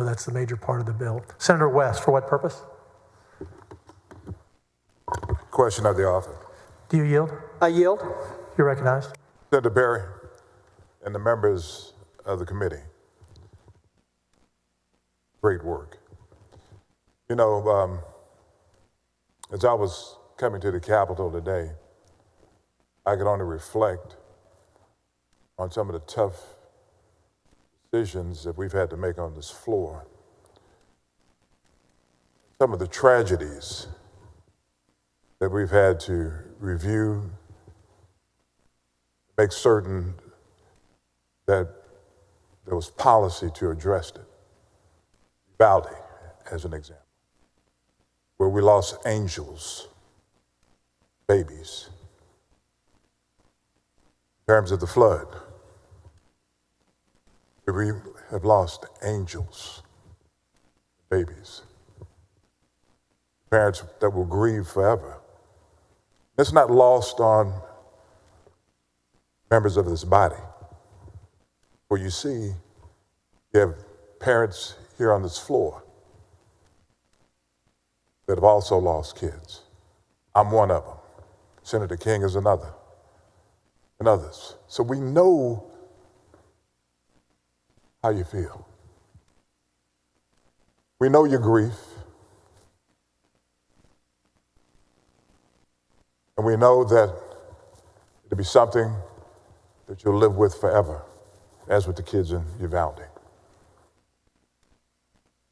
So that's the major part of the bill. Senator West, for what purpose? Question of the author. Do you yield? I yield. You're recognized. Senator Berry and the members of the committee, great work. You know, as I was coming to the Capitol today, I could only reflect on some of the tough decisions that we've had to make on this floor, some of the tragedies that we've had to review, make certain that there was policy to address it. Uvalde, as an example, where we lost angels, babies. In terms of the flood, we have lost angels, babies, parents that will grieve forever. It's not lost on members of this body. Where you see, you have parents here on this floor that have also lost kids. I'm one of them. Senator King is another, and others. So we know how you feel. We know your grief. And we know that it'll be something that you'll live with forever, as with the kids in Uvalde.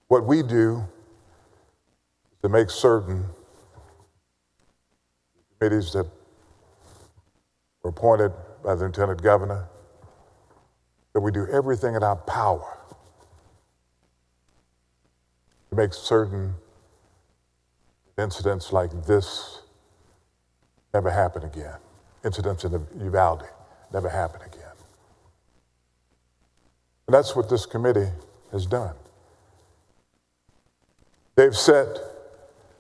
What we do is to make certain committees that were appointed by the Lieutenant Governor, that we do everything in our power to make certain incidents like this never happen again. Incidents in the Uvalde never happen again. And that's what this committee has done. They've set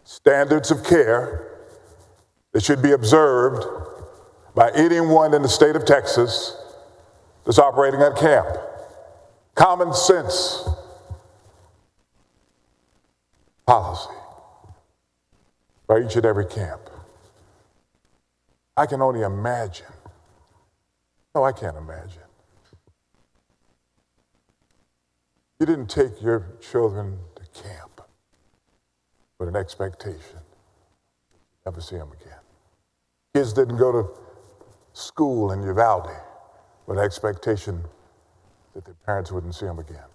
standards of care that should be observed by anyone in the state of Texas that's operating at camp. Common sense policy by each and every camp. I can only imagine. No, I can't imagine. You didn't take your children to camp with an expectation you'd never see them again. Kids didn't go to school in Uvalde with an expectation that their parents wouldn't see them again.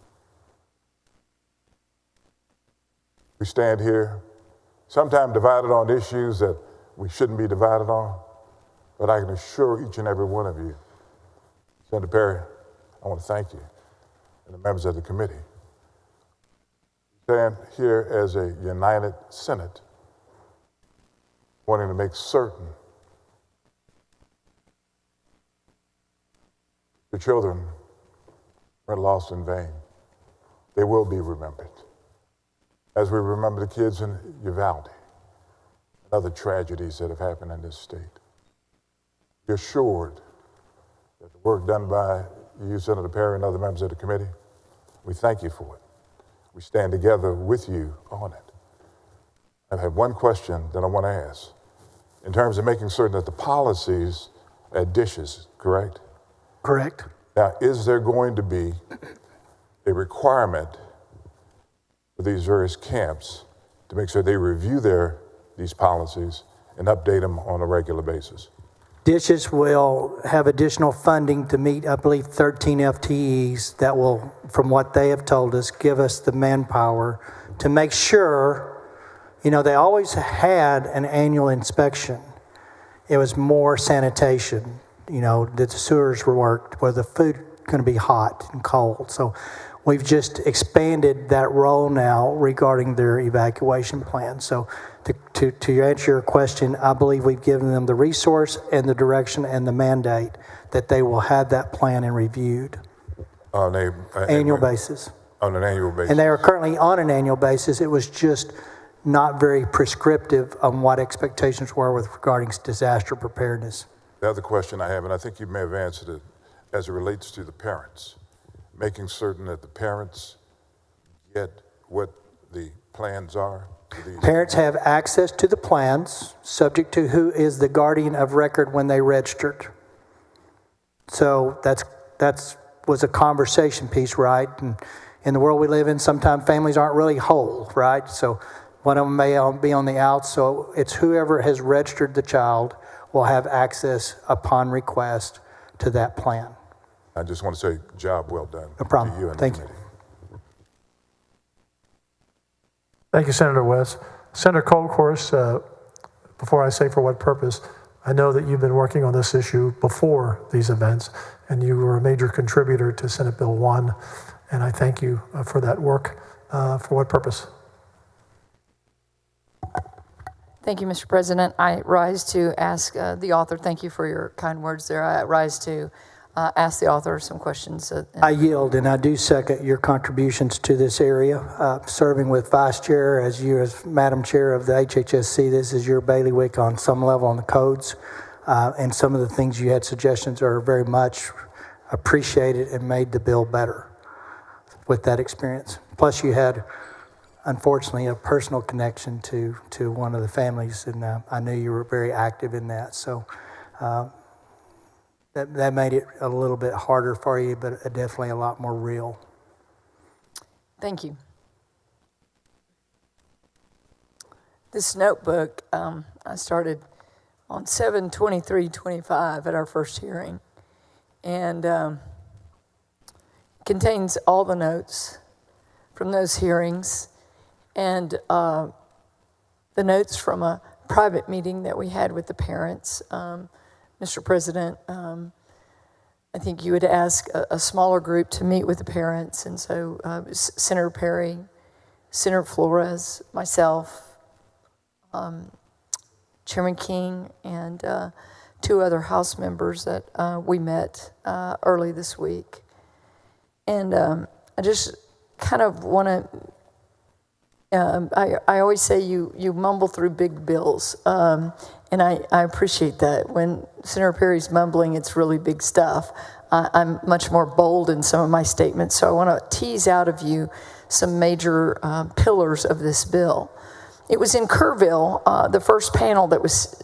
We stand here, sometimes divided on issues that we shouldn't be divided on, but I can assure each and every one of you, Senator Perry, I want to thank you and the members of the committee. We stand here as a united Senate, wanting to make certain the children weren't lost in vain. They will be remembered, as we remember the kids in Uvalde and other tragedies that have happened in this state. Be assured that the work done by you, Senator Perry, and other members of the committee, we thank you for it. We stand together with you on it. I have one question that I want to ask. In terms of making certain that the policies at dishes, correct? Correct. Now, is there going to be a requirement for these various camps to make sure they review these policies and update them on a regular basis? Dishes will have additional funding to meet, I believe, 13 FTEs that will, from what they have told us, give us the manpower to make sure, you know, they always had an annual inspection. It was more sanitation, you know, that the sewers were worked, where the food going to be hot and cold. So we've just expanded that role now regarding their evacuation plan. So to answer your question, I believe we've given them the resource and the direction and the mandate that they will have that plan and reviewed On an annual basis. On an annual basis. And they are currently on an annual basis. It was just not very prescriptive on what expectations were with regarding disaster preparedness. The other question I have, and I think you may have answered it, as it relates to the parents, making certain that the parents Yet what the plans are to these? Parents have access to the plans, subject to who is the guardian of record when they registered. So that's was a conversation piece, right? And in the world we live in, sometimes families aren't really whole, right? So one of them may be on the outs. So it's whoever has registered the child will have access upon request to that plan. I just want to say, job well done. No problem. To you and Thank the you. committee. Thank you, Senator West. Senator Colcourse, before I say for what purpose, I know that you've been working on this issue before these events, and you were a major contributor to Senate Bill 1, and I thank you for that work. For what purpose? Thank you, Mr. President. I rise to ask the author, thank you for your kind words there. I rise to ask the author some questions. I yield, and I do second your contributions to this area. Serving with Vice Chair, as Madam Chair of the HHSC, this is your bailiwick on some level on the codes. And some of the things you had suggestions are very much appreciated and made the bill better with that experience. Plus you had, unfortunately, a personal connection to one of the families, and I knew you were very active in that. So that made it a little bit harder for you, but definitely a lot more real. Thank you. This notebook, I started on 7/23/25 at our first hearing, and contains all the notes from those hearings and the notes from a private meeting that we had with the parents. Mr. President, I think you would ask a smaller group to meet with the parents, and so Senator Perry, Senator Flores, myself, Chairman King, and 2 other House members that we met early this week. And I just kind of want to, I always say you mumble through big bills, and I appreciate that. When Senator Perry's mumbling, it's really big stuff. I'm much more bold in some of my statements, so I want to tease out of you some major pillars of this bill. It was in Kerrville, the first panel that was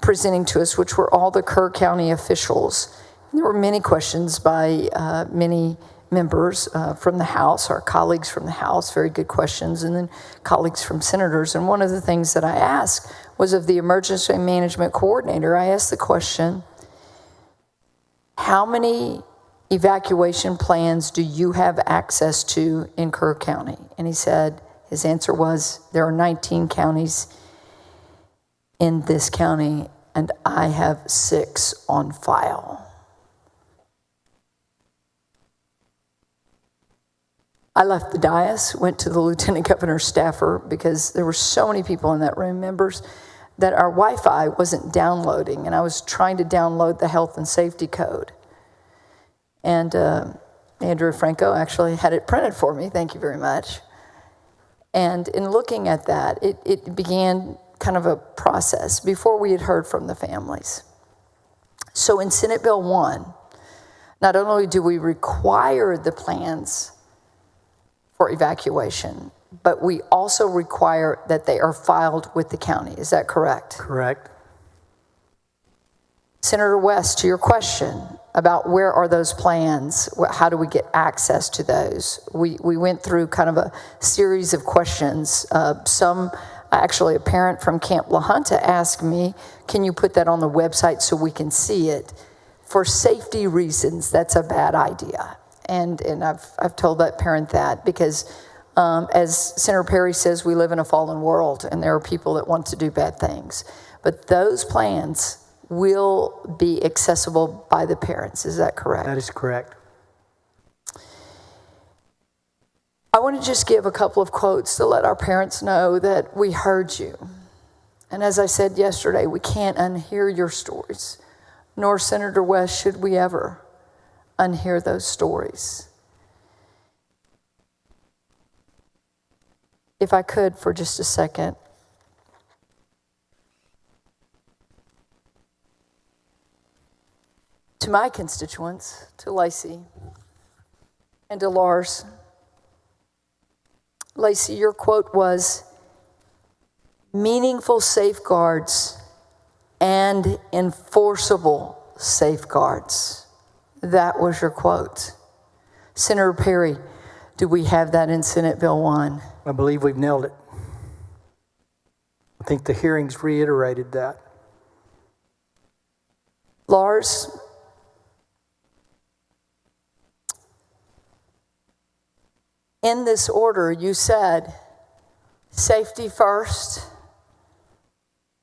presenting to us, which were all the Kerr County officials. There were many questions by many members from the House, our colleagues from the House, very good questions, and then colleagues from senators. And one of the things that I asked was of the emergency management coordinator. I asked the question, how many evacuation plans do you have access to in Kerr County? And he said, his answer was, there are 19 counties in this county, and I have 6 on file. I left the dais, went to the Lieutenant Governor's staffer, because there were so many people in that room, members, that our Wi-Fi wasn't downloading, and I was trying to download the health and safety code. And Andrew Franco actually had it printed for me, thank you very much. And in looking at that, it began kind of a process before we had heard from the families. So in Senate Bill 1, not only do we require the plans for evacuation, but we also require that they are filed with the county. Is that correct? Correct. Senator West, to your question about where are those plans, how do we get access to those? We went through kind of a series of questions. Actually, a parent from Camp La Junta asked me, can you put that on the website so we can see it? For safety reasons, that's a bad idea. And I've told that parent that because as Senator Perry says, we live in a fallen world and there are people that want to do bad things. But those plans will be accessible by the parents. Is that correct? That is correct. I want to just give a couple of quotes to let our parents know that we heard you. And as I said yesterday, we can't unhear your stories, nor Senator West should we ever unhear those stories. If I could for just a second. To my constituents, to Lacey and to Lars Lacey, your quote was meaningful safeguards and enforceable safeguards. That was your quote. Senator Perry, do we have that in Senate Bill 1? I believe we've nailed it. I think the hearings reiterated that. Lars, in this order, you said safety first,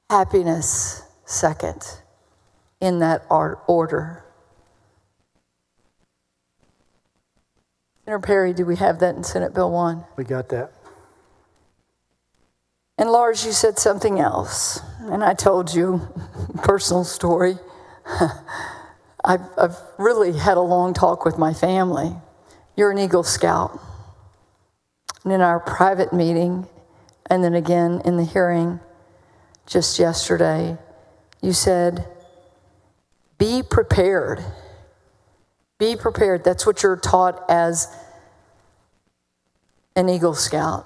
happiness second, in that order. Senator Perry, do we have that in Senate Bill 1? We got that. And Lars, you said something else, and I told you, personal story. I've really had a long talk with my family. You're an Eagle Scout. And in our private meeting, and then again in the hearing just yesterday, you said, be prepared. Be prepared. That's what you're taught as an Eagle Scout.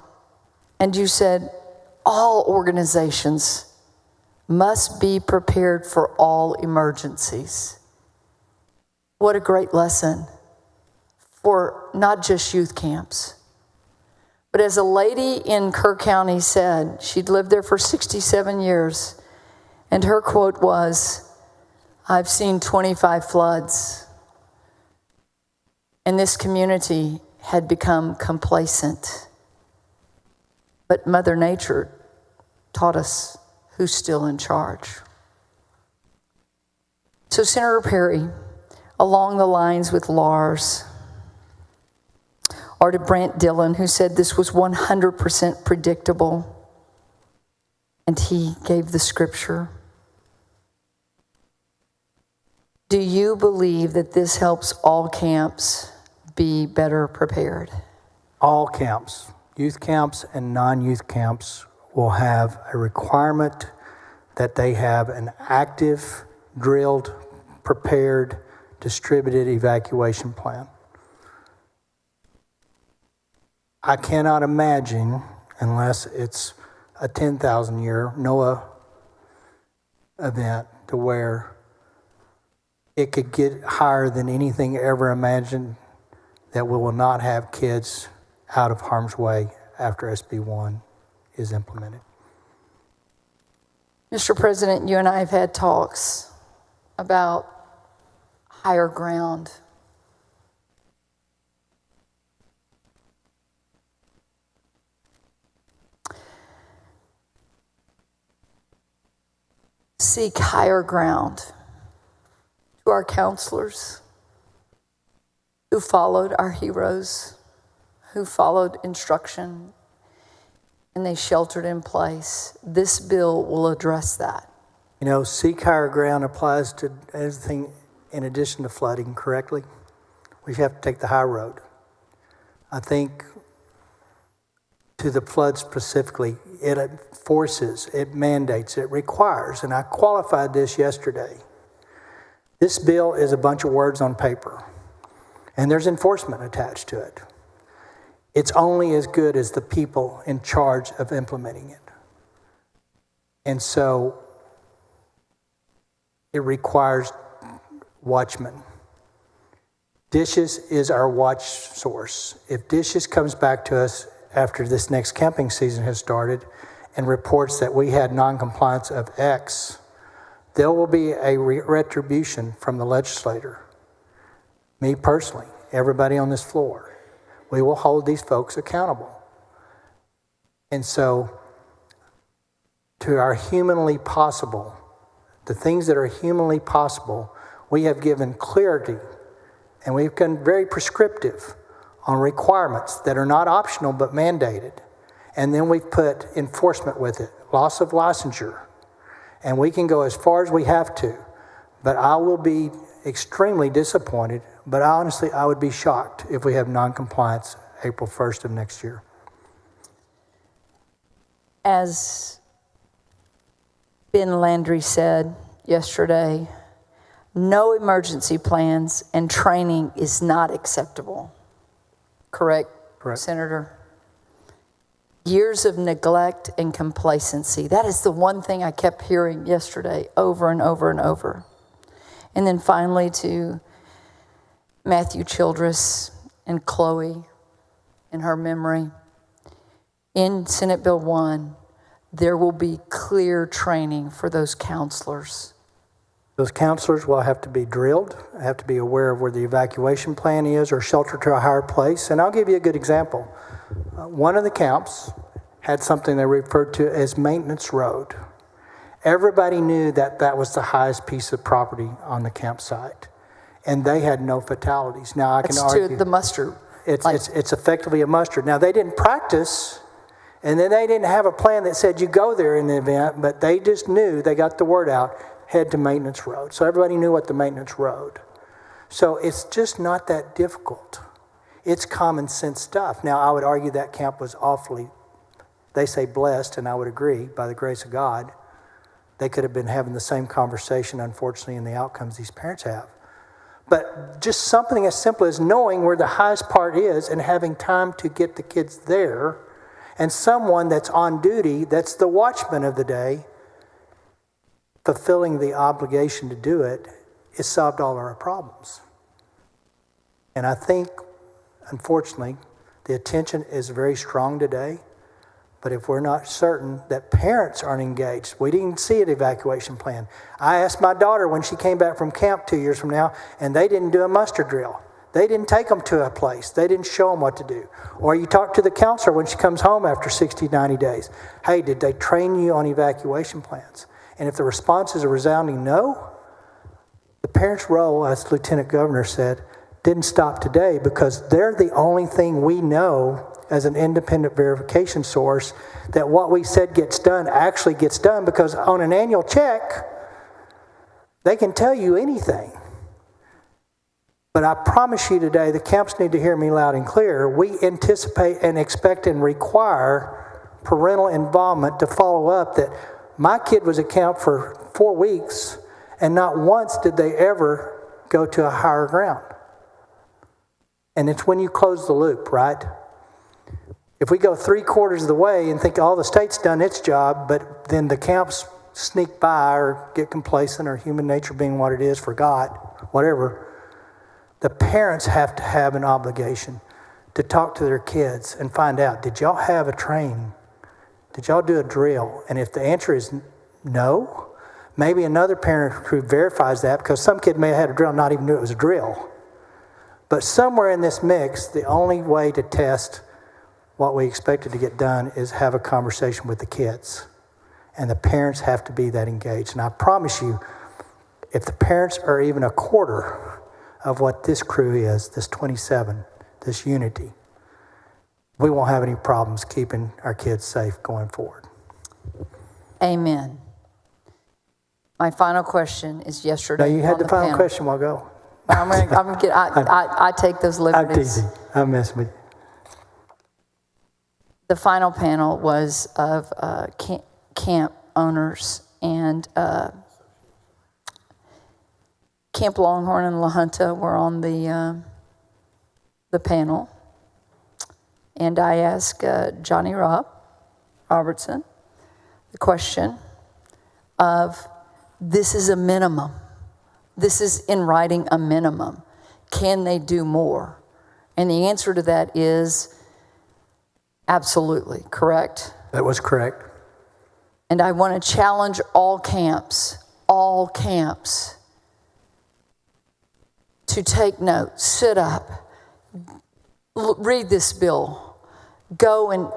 And you said, all organizations must be prepared for all emergencies. What a great lesson for not just youth camps. But as a lady in Kerr County said, she'd lived there for 67 years, and her quote was, I've seen 25 floods, and this community had become complacent. But Mother Nature taught us who's still in charge. So Senator Perry, along the lines with Lars, or to Brant Dillon, who said this was 100% predictable, and he gave the scripture. Do you believe that this helps all camps be better prepared? All camps, youth camps and non-youth camps, will have a requirement that they have an active, drilled, prepared, distributed evacuation plan. I cannot imagine, unless it's a 10,000-year NOAA event, to where it could get higher than anything ever imagined, that we will not have kids out of harm's way after SB 1 is implemented. Mr. President, you and I have had talks about higher ground. Seek higher ground. To our counselors who followed our heroes, who followed instruction, and they sheltered in place. This bill will address that. You know, seek higher ground applies to everything in addition to flooding, correctly? We have to take the high road. I think to the flood specifically, it forces, it mandates, it requires, and I qualified this yesterday. This bill is a bunch of words on paper, and there's enforcement attached to it. It's only as good as the people in charge of implementing it. And so it requires watchmen. Dishes is our watch source. If Dishes comes back to us after this next camping season has started and reports that we had non-compliance of X, there will be a retribution from the legislator. Me personally, everybody on this floor. We will hold these folks accountable. And so, to our humanly possible, the things that are humanly possible, we have given clarity, and we've been very prescriptive on requirements that are not optional but mandated. And then we've put enforcement with it, loss of licensure. And we can go as far as we have to. But I will be extremely disappointed, but honestly, I would be shocked if we have non-compliance April 1st of next year. As Ben Landry said yesterday, no emergency plans and training is not acceptable. Correct, Correct. Senator? Years of neglect and complacency. That is the one thing I kept hearing yesterday over and over and over. And then finally to Matthew Childress and Chloe in her memory. In Senate Bill 1, there will be clear training for those counselors. Those counselors will have to be drilled, have to be aware of where the evacuation plan is or shelter to a higher place. And I'll give you a good example. One of the camps had something they referred to as maintenance road. Everybody knew that that was the highest piece of property on the campsite, and they had no fatalities. Now I can argue to the muster. It's effectively a muster. Now they didn't practice, and then they didn't have a plan that said you go there in the event, but they just knew, they got the word out, head to maintenance road. So everybody knew what the maintenance road. So it's just not that difficult. It's common sense stuff. Now I would argue that camp was awfully, they say blessed, and I would agree, by the grace of God. They could have been having the same conversation, unfortunately, in the outcomes these parents have. But just something as simple as knowing where the highest part is and having time to get the kids there, and someone that's on duty, that's the watchman of the day, fulfilling the obligation to do it, it solved all our problems. And I think, unfortunately, the attention is very strong today. But if we're not certain that parents aren't engaged, we didn't see an evacuation plan. I asked my daughter when she came back from camp 2 years from now, and they didn't do a muster drill. They didn't take them to a place. They didn't show them what to do. Or you talk to the counselor when she comes home after 60, 90 days. Hey, did they train you on evacuation plans? And if the response is a resounding no, the parents' role, as Lieutenant Governor said, didn't stop today because they're the only thing we know as an independent verification source that what we said gets done actually gets done, because on an annual check, they can tell you anything. But I promise you today, the camps need to hear me loud and clear. We anticipate and expect and require parental involvement to follow up that my kid was at camp for 4 weeks and not once did they ever go to a higher ground. And it's when you close the loop, right? If we go 3/4 of the way and think all the state's done its job, but then the camps sneak by or get complacent or human nature being what it is, forgot, whatever, the parents have to have an obligation to talk to their kids and find out, did y'all have a training? Did y'all do a drill? And if the answer is no, maybe another parent who verifies that, because some kid may have had a drill and not even knew it was a drill. But somewhere in this mix, the only way to test what we expected to get done is have a conversation with the kids. And the parents have to be that engaged. And I promise you, if the parents are even a quarter of what this crew is, this 27, this unity, we won't have any problems keeping our kids safe going forward. Amen. My final question is yesterday. No, you had on the final panel. question. We'll go. I take those I'm liberties. teasing. I'm messing with you. The final panel was of camp owners, and Camp Longhorn and La Junta were on the panel. And I asked Johnny Robertson the question of, this is a minimum. This is in writing a minimum. Can they do more? And the answer to that is absolutely, correct? That was correct. And I want to challenge all camps, to take note, sit up, read this bill, go and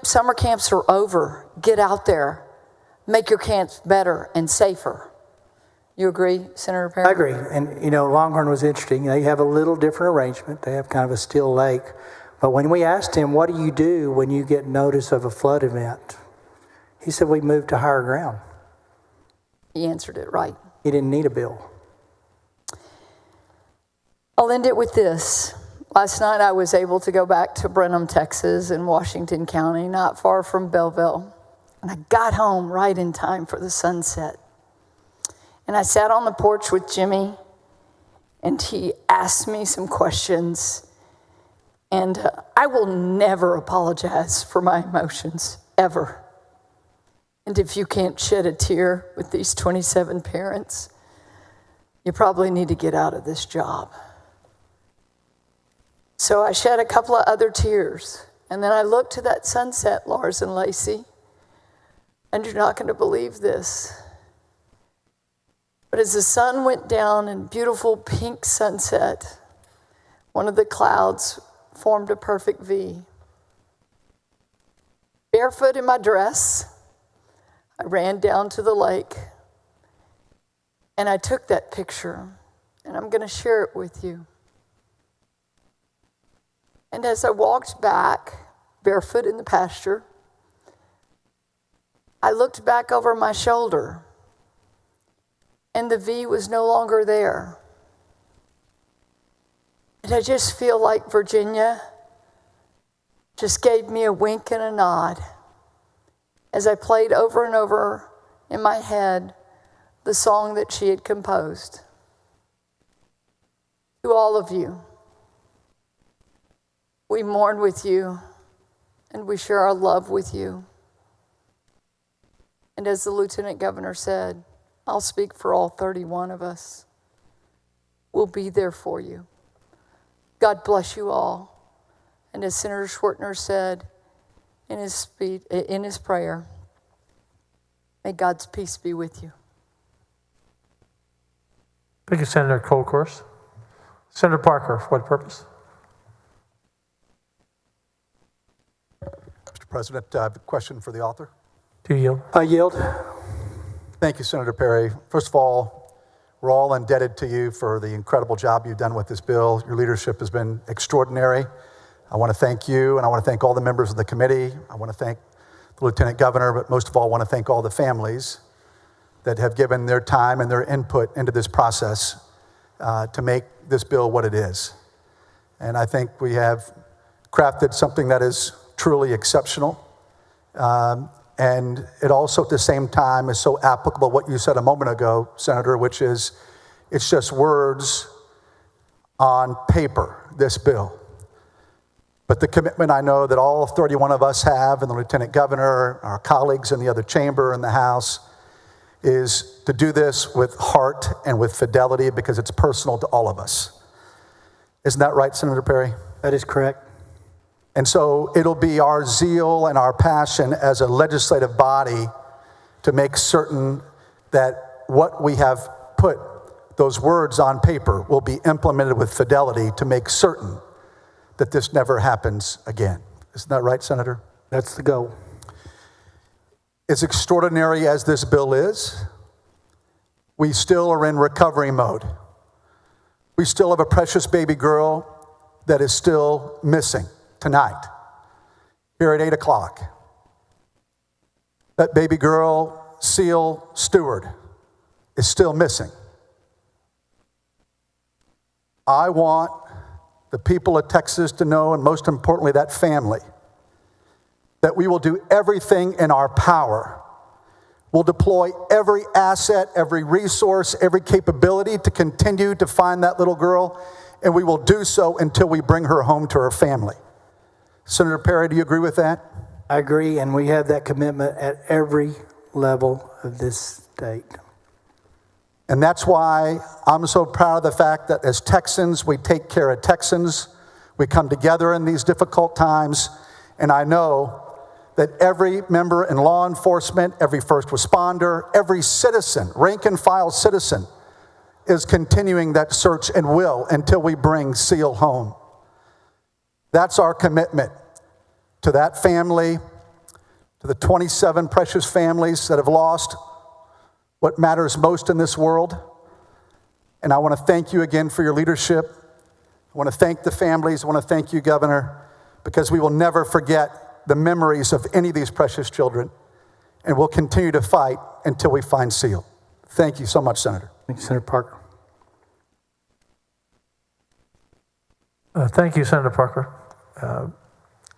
summer camps are over. Get out there, make your camps better and safer. You agree, Senator Perry? I agree. And, Longhorn was interesting. They have a little different arrangement. They have kind of a still lake. But when we asked him, what do you do when you get notice of a flood event? He said, we move to higher ground. He answered it right. He didn't need a bill. I'll end it with this. Last night I was able to go back to Brenham, Texas in Washington County, not far from Belleville. And I got home right in time for the sunset. And I sat on the porch with Jimmy, and he asked me some questions. And I will never apologize for my emotions, ever. And if you can't shed a tear with these 27 parents, you probably need to get out of this job. So I shed a couple of other tears. And then I looked to that sunset, Lars and Lacey. And you're not going to believe this. But as the sun went down in beautiful pink sunset, one of the clouds formed a perfect V. Barefoot in my dress, I ran down to the lake, and I took that picture, and I'm going to share it with you. And as I walked back, barefoot in the pasture, I looked back over my shoulder, and the V was no longer there. And I just feel like Virginia just gave me a wink and a nod as I played over and over in my head the song that she had composed. To all of you, we mourn with you and we share our love with you. And as the Lieutenant Governor said, I'll speak for all 31 of us. We'll be there for you. God bless you all. And as Senator Schwertner said in his prayer, may God's peace be with you. Thank you, Senator Colcourse. Senator Parker, for what purpose? Mr. President, I have a question for the author. Do you yield? I yield. Thank you, Senator Perry. First of all, we're all indebted to you for the incredible job you've done with this bill. Your leadership has been extraordinary. I want to thank you, and I want to thank all the members of the committee. I want to thank the Lieutenant Governor, but most of all, I want to thank all the families that have given their time and their input into this process to make this bill what it is. And I think we have crafted something that is truly exceptional. And it also, at the same time, is so applicable what you said a moment ago, Senator, which is it's just words on paper, this bill. But the commitment I know that all 31 of us have, and the Lieutenant Governor, our colleagues in the other chamber and the House, is to do this with heart and with fidelity because it's personal to all of us. Isn't that right, Senator Perry? That is correct. And so it'll be our zeal and our passion as a legislative body to make certain that what we have put, those words on paper, will be implemented with fidelity to make certain that this never happens again. Isn't that right, Senator? That's the goal. As extraordinary as this bill is, we still are in recovery mode. We still have a precious baby girl that is still missing tonight, here at 8 o'clock. That baby girl, Seal Stewart, is still missing. I want the people of Texas to know, and most importantly, that family, that we will do everything in our power. We'll deploy every asset, every resource, every capability to continue to find that little girl, and we will do so until we bring her home to her family. Senator Perry, do you agree with that? I agree, and we have that commitment at every level of this state. And that's why I'm so proud of the fact that as Texans, we take care of Texans. We come together in these difficult times, and I know that every member in law enforcement, every first responder, every citizen, rank and file citizen, is continuing that search and will until we bring Seal home. That's our commitment to that family, to the 27 precious families that have lost what matters most in this world. And I want to thank you again for your leadership. I want to thank the families. I want to thank you, Governor, because we will never forget the memories of any of these precious children, and we'll continue to fight until we find Seal. Thank you so much, Senator. Thank you, Senator Parker. Thank you, Senator Parker.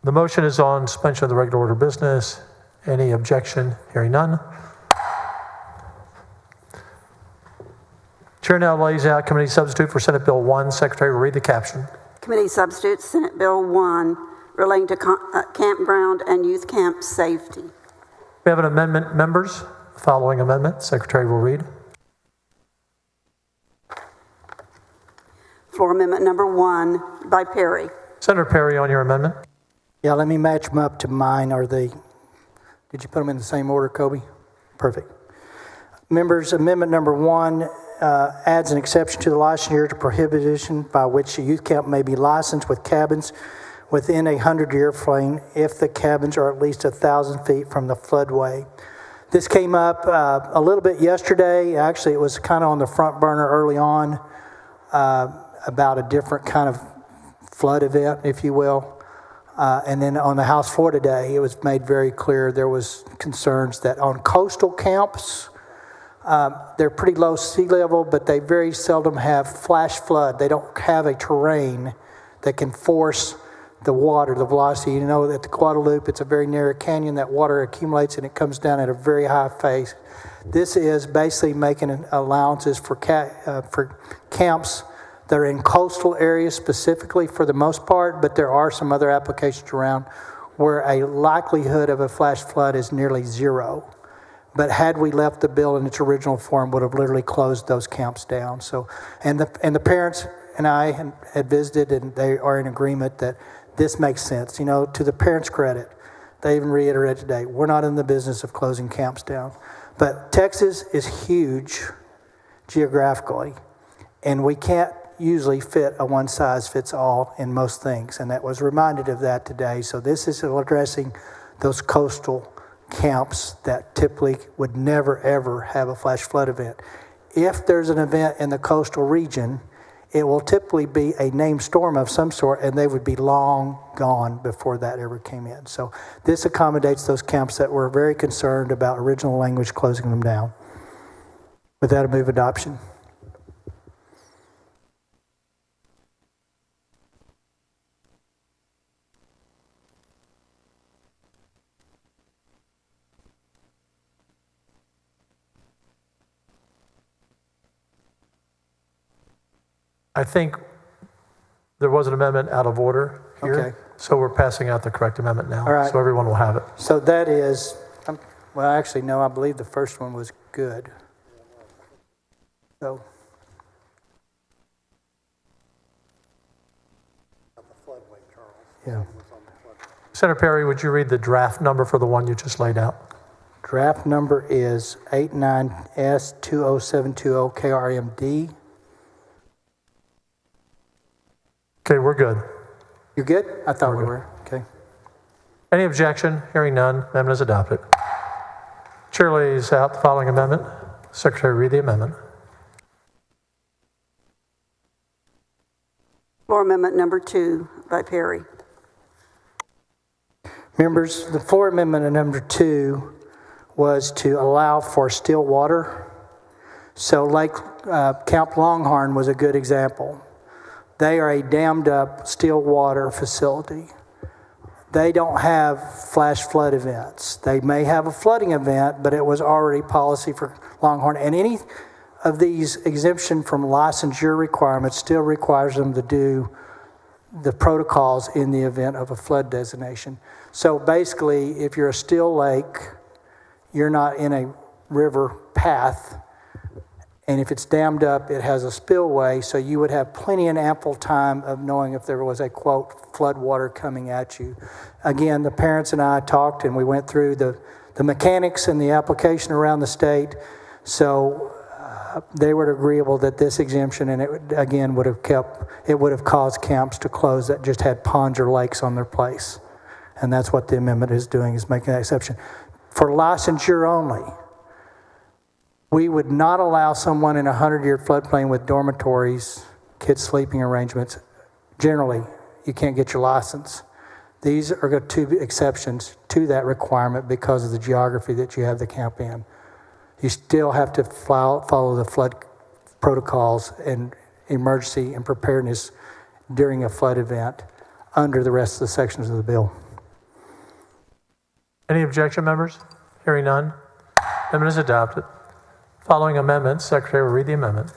The motion is on suspension of the regular order of business. Any objection? Hearing none. Chair now lays out committee substitute for Senate Bill 1. Secretary will read the caption. Committee substitute, Senate Bill 1, relating to campground and youth camp safety. We have an amendment, members. The following amendment, Secretary will read. Floor amendment number 1 by Perry. Senator Perry, on your amendment. Yeah, let me match them up to mine. Did you put them in the same order, Kobe? Perfect. Members, amendment number 1 adds an exception to the licensure to prohibition by which a youth camp may be licensed with cabins within a 100-year floodplain if the cabins are at least 1,000 feet from the floodway. This came up a little bit yesterday. Actually, it was kind of on the front burner early on about a different kind of flood event, if you will. And then on the House floor today, it was made very clear there was concerns that on coastal camps, they're pretty low sea level, but they very seldom have flash flood. They don't have a terrain that can force the water, the velocity. You know, at the Guadalupe, it's a very narrow canyon. That water accumulates and it comes down at a very high pace. This is basically making allowances for camps that are in coastal areas specifically for the most part, but there are some other applications around where a likelihood of a flash flood is nearly zero. But had we left the bill in its original form, would have literally closed those camps down. So, and the parents and I had visited, and they are in agreement that this makes sense. You know, to the parents' credit, they even reiterated today, we're not in the business of closing camps down. But Texas is huge geographically, and we can't usually fit a one-size-fits-all in most things, and that was reminded of that today. So this is addressing those coastal camps that typically would never, ever have a flash flood event. If there's an event in the coastal region, it will typically be a named storm of some sort, and they would be long gone before that ever came in. So this accommodates those camps that were very concerned about original language closing them down. With that, I move adoption. I think there was an amendment out of order here. Okay. So we're passing out the correct amendment now. All right. So everyone will have it. So that is, well, actually, no, I believe the first one was good. So. Yeah. Senator Perry, would you read the draft number for the one you just laid out? Draft number is 89S20720 KRMD. Okay, we're good. You good? I thought we were. Okay. Any objection? Hearing none, amendment is adopted. Chair lays out the following amendment. Secretary, read the amendment. Floor amendment number 2 by Perry. Members, the floor amendment number 2 was to allow for still water. So Camp Longhorn was a good example. They are a dammed up still water facility. They don't have flash flood events. They may have a flooding event, but it was already policy for Longhorn. And any of these exemption from licensure requirements still requires them to do the protocols in the event of a flood designation. So basically, if you're a still lake, you're not in a river path. And if it's dammed up, it has a spillway, so you would have plenty and ample time of knowing if there was a, quote, flood water coming at you. Again, the parents and I talked, and we went through the mechanics and the application around the state. So they were agreeable that this exemption, and it would have caused camps to close that just had ponds or lakes on their place. And that's what the amendment is doing, is making that exception. For licensure only, we would not allow someone in a 100-year floodplain with dormitories, kids' sleeping arrangements. Generally, you can't get your license. These are 2 exceptions to that requirement because of the geography that you have the camp in. You still have to follow the flood protocols and emergency and preparedness during a flood event under the rest of the sections of the bill. Any objection, members? Hearing none, amendment is adopted. Following amendments, Secretary will read the amendment.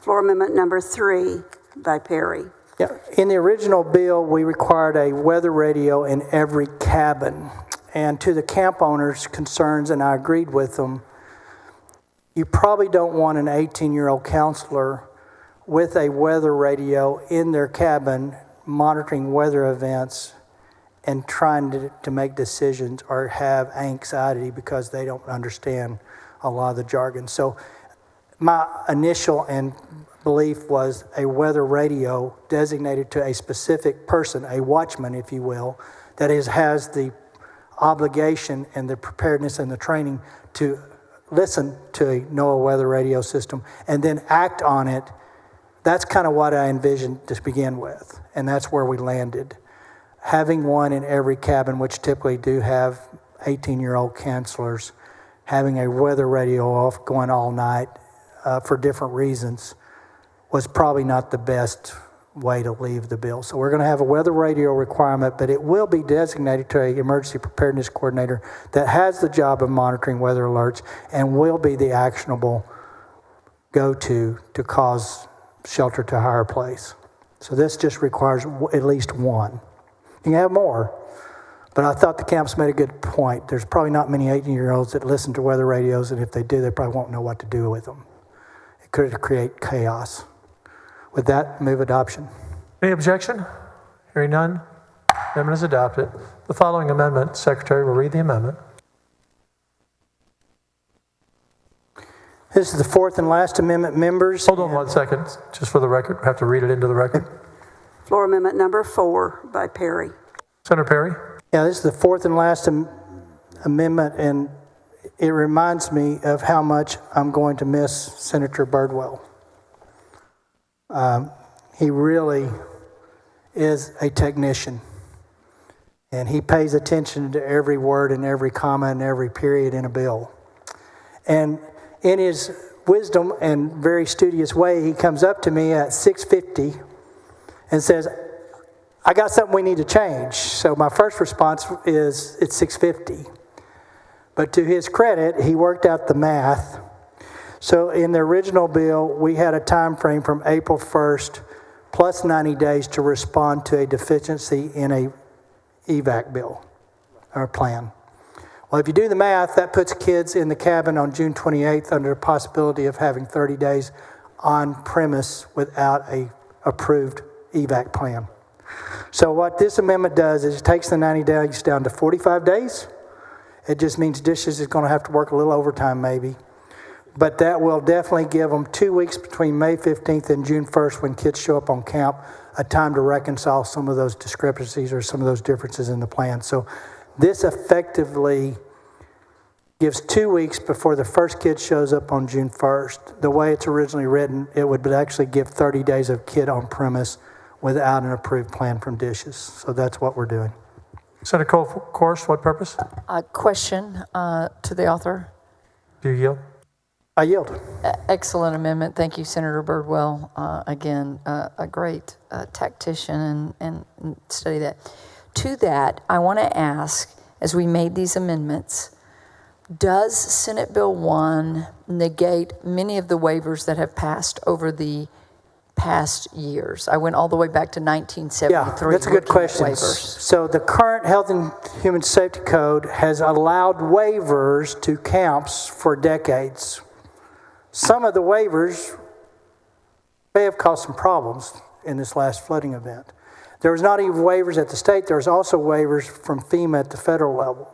Floor Amendment number 3 by Perry. Yeah, in the original bill, we required a weather radio in every cabin. And to the camp owners' concerns, and I agreed with them, you probably don't want an 18-year-old counselor with a weather radio in their cabin monitoring weather events and trying to make decisions or have anxiety because they don't understand a lot of the jargon. So my initial belief was a weather radio designated to a specific person, a watchman, if you will, that has the obligation and the preparedness and the training to listen to a NOAA weather radio system and then act on it. That's kind of what I envisioned to begin with, and that's where we landed. Having one in every cabin, which typically do have 18-year-old counselors, having a weather radio off, going all night for different reasons, was probably not the best way to leave the bill. So we're going to have a weather radio requirement, but it will be designated to an emergency preparedness coordinator that has the job of monitoring weather alerts and will be the actionable go-to to cause shelter to higher place. So this just requires at least one. You can have more, but I thought the camps made a good point. There's probably not many 18-year-olds that listen to weather radios, and if they do, they probably won't know what to do with them. It could create chaos. With that, move adoption. Any objection? Hearing none, amendment is adopted. The following amendment, Secretary will read the amendment. This is the fourth and last amendment, members. Hold on 1 second, just for the record. I have to read it into the record. Floor Amendment number 4 by Perry. Senator Perry. Yeah, this is the fourth and last amendment, and it reminds me of how much I'm going to miss Senator Birdwell. He really is a technician, and he pays attention to every word and every comma and every period in a bill. And in his wisdom and very studious way, he comes up to me at 6:50 and says, I got something we need to change. So my first response is, it's 6:50. But to his credit, he worked out the math. So in the original bill, we had a time frame from April 1st plus 90 days to respond to a deficiency in a EVAC bill or plan. Well, if you do the math, that puts kids in the cabin on June 28th under the possibility of having 30 days on premise without a approved EVAC plan. So what this amendment does is it takes the 90 days down to 45 days. It just means dishes is going to have to work a little overtime maybe. But that will definitely give them 2 weeks between May 15th and June 1st when kids show up on camp, a time to reconcile some of those discrepancies or some of those differences in the plan. So this effectively gives 2 weeks before the first kid shows up on June 1st. The way it's originally written, it would actually give 30 days of kid on premise without an approved plan from dishes. So that's what we're doing. Senator Course, what purpose? A question to the author. Do you yield? I yield. Excellent amendment. Thank you, Senator Birdwell. Again, a great tactician and study that. To that, I want to ask, as we made these amendments, does Senate Bill 1 negate many of the waivers that have passed over the past years? I went all the way back to 1973. Yeah, that's a good question. So the current Health and Human Safety Code has allowed waivers to camps for decades. Some of the waivers may have caused some problems in this last flooding event. There was not even waivers at the state. There was also waivers from FEMA at the federal level.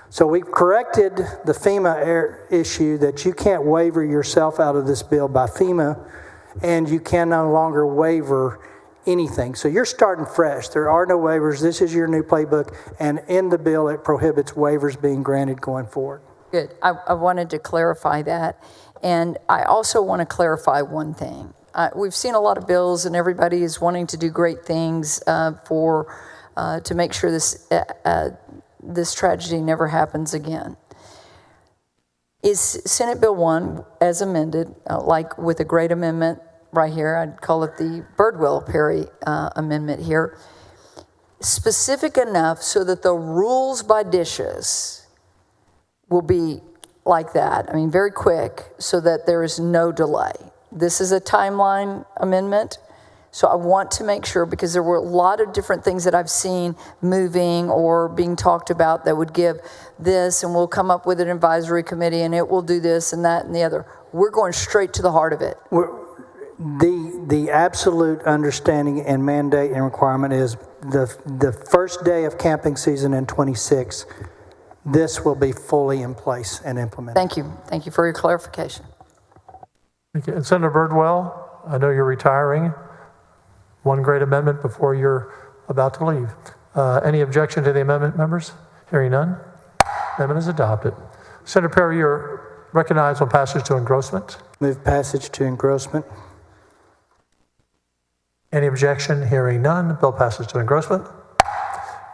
So we corrected the FEMA issue that you can't waiver yourself out of this bill by FEMA, and you can no longer waiver anything. So you're starting fresh. There are no waivers. This is your new playbook, and in the bill it prohibits waivers being granted going forward. Good. I wanted to clarify that. And I also want to clarify one thing. We've seen a lot of bills, and everybody is wanting to do great things to make sure this tragedy never happens again. Is Senate Bill 1, as amended, like with a great amendment right here, I'd call it the Birdwell-Perry amendment here, specific enough so that the rules by dishes will be like that? I mean, very quick, so that there is no delay. this is a timeline amendment. So I want to make sure, because there were a lot of different things that I've seen moving or being talked about that would give this, and we'll come up with an advisory committee and it will do this and that and the other. We're going straight to the heart of it. The absolute understanding and mandate and requirement is the first day of camping season in 26, this will be fully in place and implemented. Thank you. Thank you for your clarification. Thank you. And Senator Birdwell, I know you're retiring. One great amendment before you're about to leave. Any objection to the amendment, members? Hearing none. Amendment is adopted. Senator Perry, you're recognized on passage to engrossment. Move passage to engrossment. Any objection? Hearing none. Bill passes to engrossment.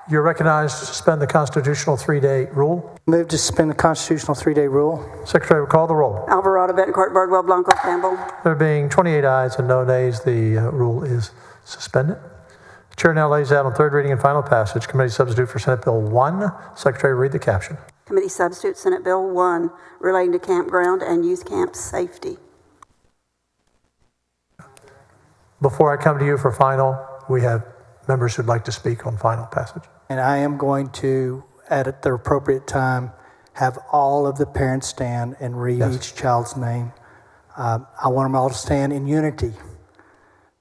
You're recognized to suspend the constitutional 3-day rule. Move to suspend the constitutional 3-day rule. Secretary will call the roll. Alvarado, Betancourt, Birdwell, Blanco, Campbell. There being 28 ayes and no nays, the rule is suspended. The chair now lays out on third reading and final passage committee substitute for Senate Bill 1. Secretary, read the caption. Committee substitute, Senate Bill 1, relating to campground and youth camp safety. Before I come to you for final, we have members who'd like to speak on final passage. And I am going to, at the appropriate time, have all of the parents stand and read each child's name. I want them all to stand in unity.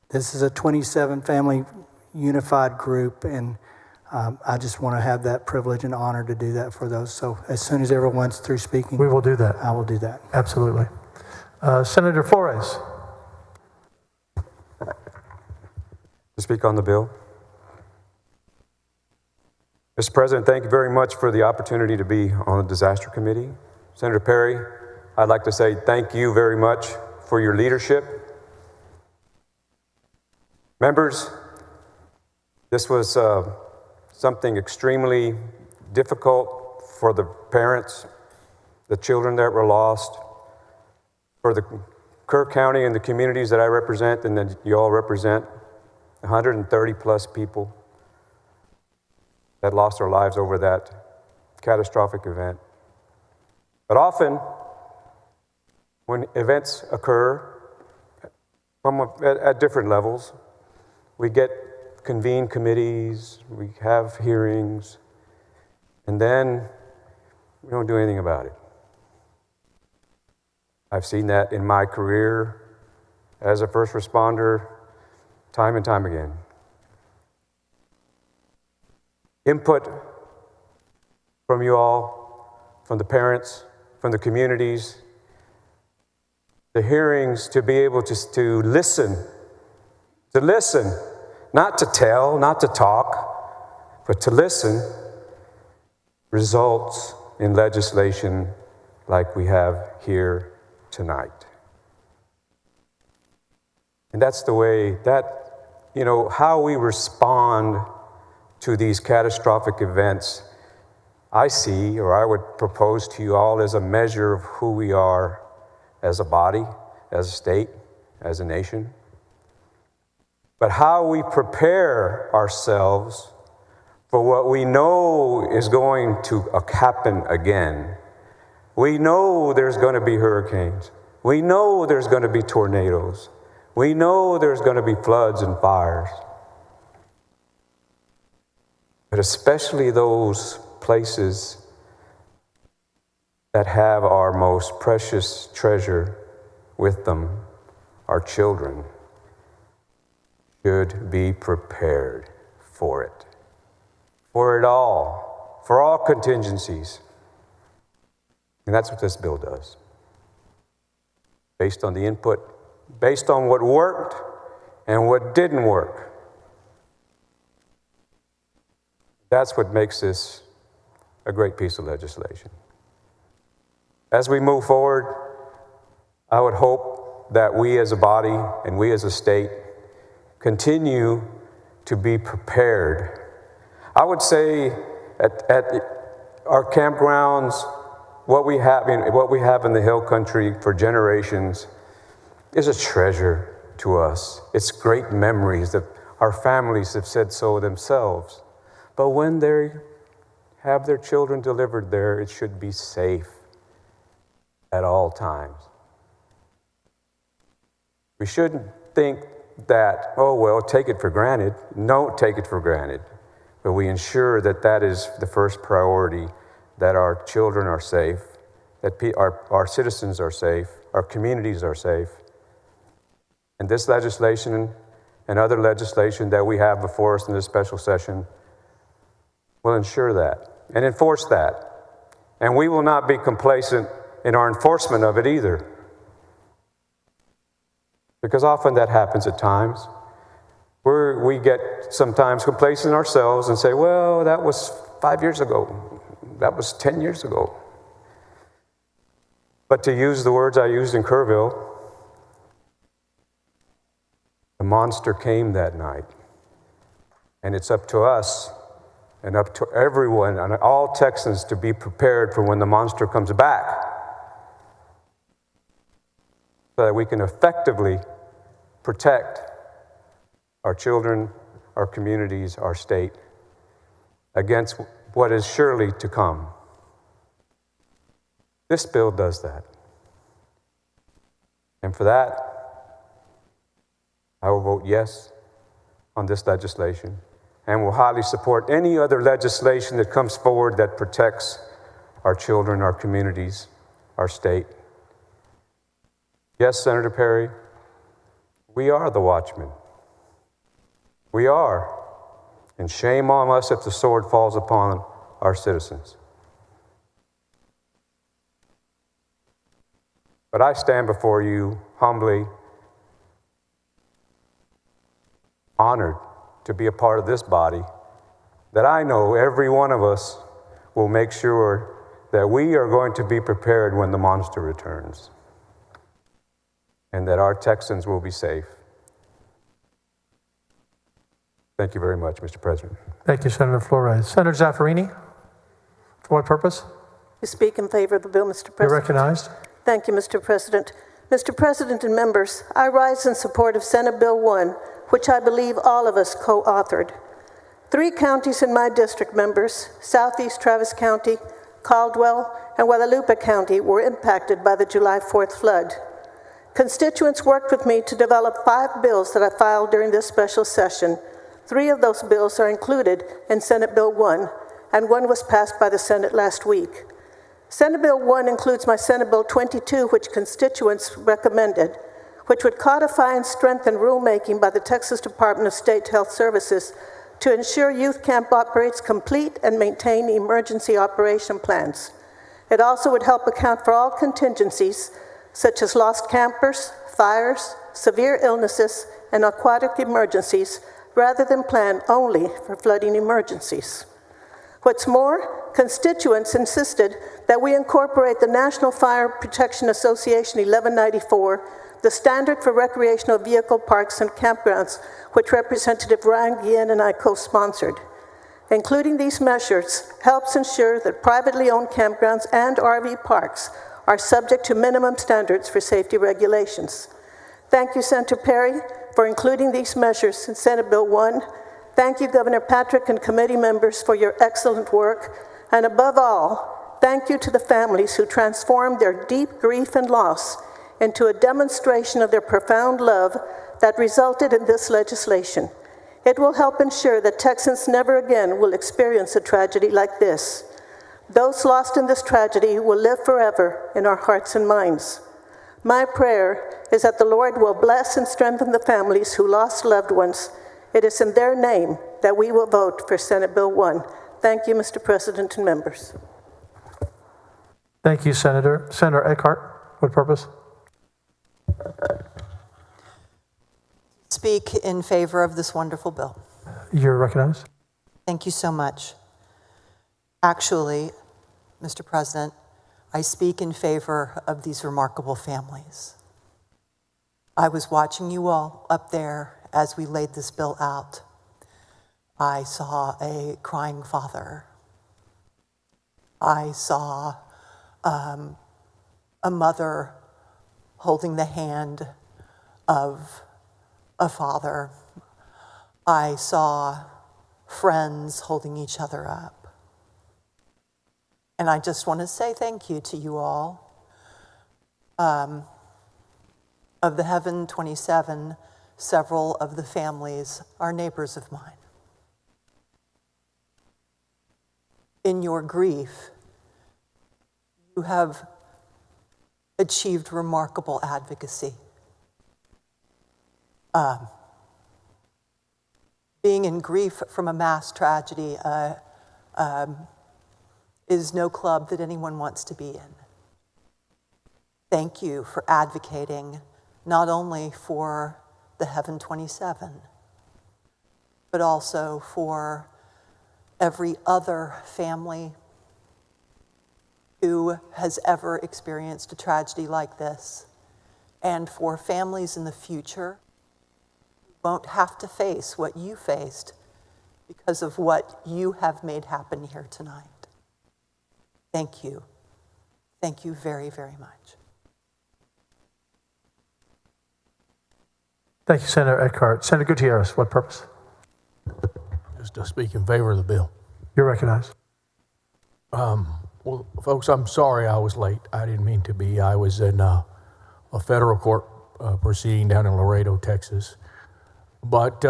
This is a 27 family unified group, and I just want to have that privilege and honor to do that for those. So as soon as everyone's through speaking, We will do that. I will do that. Absolutely. Senator Flores. To speak on the bill. Mr. President, thank you very much for the opportunity to be on the Disaster Committee. Senator Perry, I'd like to say thank you very much for your leadership. Members, this was something extremely difficult for the parents, the children that were lost, for the Kirk County and the communities that I represent and that you all represent, 130 plus people that lost their lives over that catastrophic event. But often, when events occur at different levels, we convene committees, we have hearings, and then we don't do anything about it. I've seen that in my career as a first responder time and time again. Input from you all, from the parents, from the communities, the hearings, to be able to listen, not to tell, not to talk, but to listen, results in legislation like we have here tonight. And that's the way how we respond to these catastrophic events, I see, or I would propose to you all, as a measure of who we are as a body, as a state, as a nation. But how we prepare ourselves for what we know is going to happen again. We know there's going to be hurricanes. We know there's going to be tornadoes. We know there's going to be floods and fires. But especially those places that have our most precious treasure with them, our children, should be prepared for it. For it all, for all contingencies. And that's what this bill does. Based on the input, based on what worked and what didn't work. That's what makes this a great piece of legislation. As we move forward, I would hope that we as a body and we as a state continue to be prepared. I would say at our campgrounds, what we have in the Hill Country for generations is a treasure to us. It's great memories that our families have said so themselves. But when they have their children delivered there, it should be safe at all times. We shouldn't think that, oh, well, take it for granted. Don't take it for granted. But we ensure that that is the first priority, that our children are safe, that our citizens are safe, our communities are safe. And this legislation and other legislation that we have before us in this special session will ensure that and enforce that. And we will not be complacent in our enforcement of it either. Because often that happens at times. We get sometimes complacent ourselves and say, well, that was 5 years ago. That was 10 years ago. But to use the words I used in Kerrville, the monster came that night. And it's up to us and up to everyone and all Texans to be prepared for when the monster comes back, so that we can effectively protect our children, our communities, our state against what is surely to come. This bill does that. And for that, I will vote yes on this legislation and will highly support any other legislation that comes forward that protects our children, our communities, our state. Yes, Senator Perry, we are the watchmen. We are. And shame on us if the sword falls upon our citizens. But I stand before you humbly, honored to be a part of this body, that I know every one of us will make sure that we are going to be prepared when the monster returns, and that our Texans will be safe. Thank you very much, Mr. President. Thank you, Senator Flores. Senator Zaffarini, for what purpose? To speak in favor of the bill, Mr. President. You're recognized. Thank you, Mr. President. Mr. President and members, I rise in support of Senate Bill 1, which I believe all of us co-authored. 3 counties in my district, members, Southeast Travis County, Caldwell, and Guadalupe County, were impacted by the July 4th flood. Constituents worked with me to develop 5 bills that I filed during this special session. 3 of those bills are included in Senate Bill 1, and 1 was passed by the Senate last week. Senate Bill 1 includes my Senate Bill 22, which constituents recommended, which would codify and strengthen rulemaking by the Texas Department of State Health Services to ensure youth camp operates complete and maintain emergency operation plans. It also would help account for all contingencies, such as lost campers, fires, severe illnesses, and aquatic emergencies, rather than plan only for flooding emergencies. What's more, constituents insisted that we incorporate the National Fire Protection Association 1194, the standard for recreational vehicle parks and campgrounds, which Representative Ryan Guillen and I co-sponsored. Including these measures helps ensure that privately owned campgrounds and RV parks are subject to minimum standards for safety regulations. Thank you, Senator Perry, for including these measures in Senate Bill 1. Thank you, Governor Patrick and committee members, for your excellent work. And above all, thank you to the families who transformed their deep grief and loss into a demonstration of their profound love that resulted in this legislation. It will help ensure that Texans never again will experience a tragedy like this. Those lost in this tragedy will live forever in our hearts and minds. My prayer is that the Lord will bless and strengthen the families who lost loved ones. It is in their name that we will vote for Senate Bill 1. Thank you, Mr. President and members. Thank you, Senator. Senator Eckhart, what purpose? Speak in favor of this wonderful bill. You're recognized. Thank you so much. Actually, Mr. President, I speak in favor of these remarkable families. I was watching you all up there as we laid this bill out. I saw a crying father. I saw a mother holding the hand of a father. I saw friends holding each other up. And I just want to say thank you to you all. Of the Heaven 27, several of the families are neighbors of mine. In your grief, you have achieved remarkable advocacy. Being in grief from a mass tragedy is no club that anyone wants to be in. Thank you for advocating not only for the Heaven 27, but also for every other family who has ever experienced a tragedy like this, and for families in the future who won't have to face what you faced because of what you have made happen here tonight. Thank you. Thank you very, very much. Thank you, Senator Eckhart. Senator Gutierrez, what purpose? Just to speak in favor of the bill. You're recognized. Well, folks, I'm sorry I was late. I didn't mean to be. I was in a federal court proceeding down in Laredo, Texas. But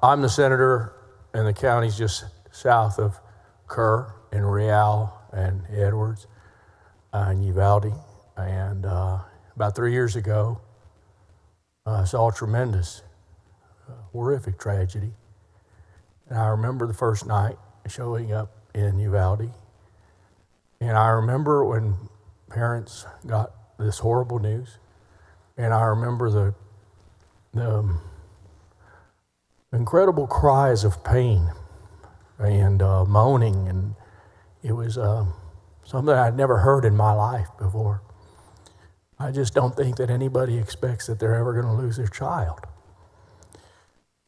I'm the senator in the counties just south of Kerr and Real and Edwards and Uvalde. And about 3 years ago, I saw a tremendous, horrific tragedy. And I remember the first night showing up in Uvalde. And I remember when parents got this horrible news. And I remember the incredible cries of pain and moaning. And it was something I'd never heard in my life before. I just don't think that anybody expects that they're ever going to lose their child.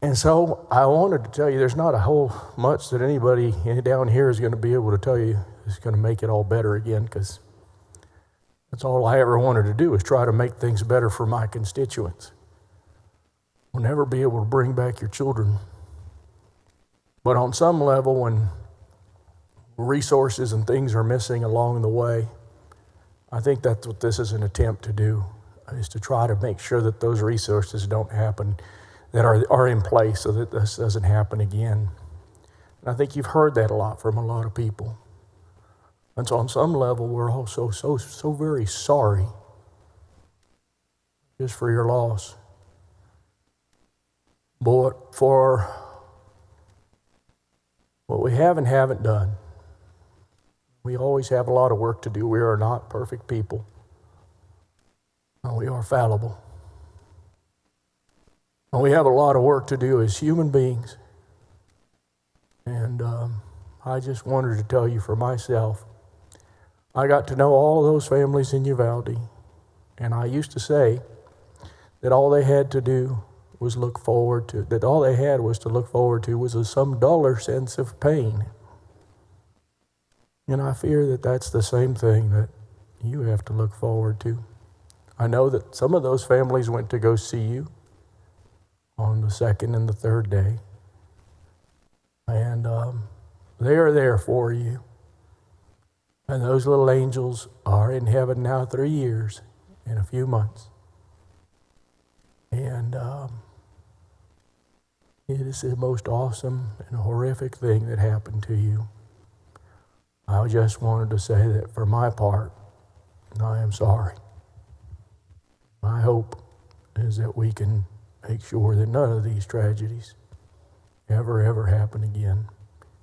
And so I wanted to tell you there's not a whole much that anybody down here is going to be able to tell you is going to make it all better again, because that's all I ever wanted to do, is try to make things better for my constituents. We'll never be able to bring back your children. But on some level, when resources and things are missing along the way, I think that's what this is an attempt to do, is to try to make sure that those resources don't happen, that are in place, so that this doesn't happen again. And I think you've heard that a lot from a lot of people. And so on some level, we're also so very sorry just for your loss. But for what we have and haven't done, we always have a lot of work to do. We are not perfect people. We are fallible. And we have a lot of work to do as human beings. And I just wanted to tell you for myself, I got to know all of those families in Uvalde. And I used to say that all they had to do was look forward to, that all they had was to look forward to was some duller sense of pain. And I fear that that's the same thing that you have to look forward to. I know that some of those families went to go see you on the second and the third day. And they are there for you. And those little angels are in heaven now 3 years in a few months. And it is the most awesome and horrific thing that happened to you. I just wanted to say that for my part, I am sorry. My hope is that we can make sure that none of these tragedies ever happen again,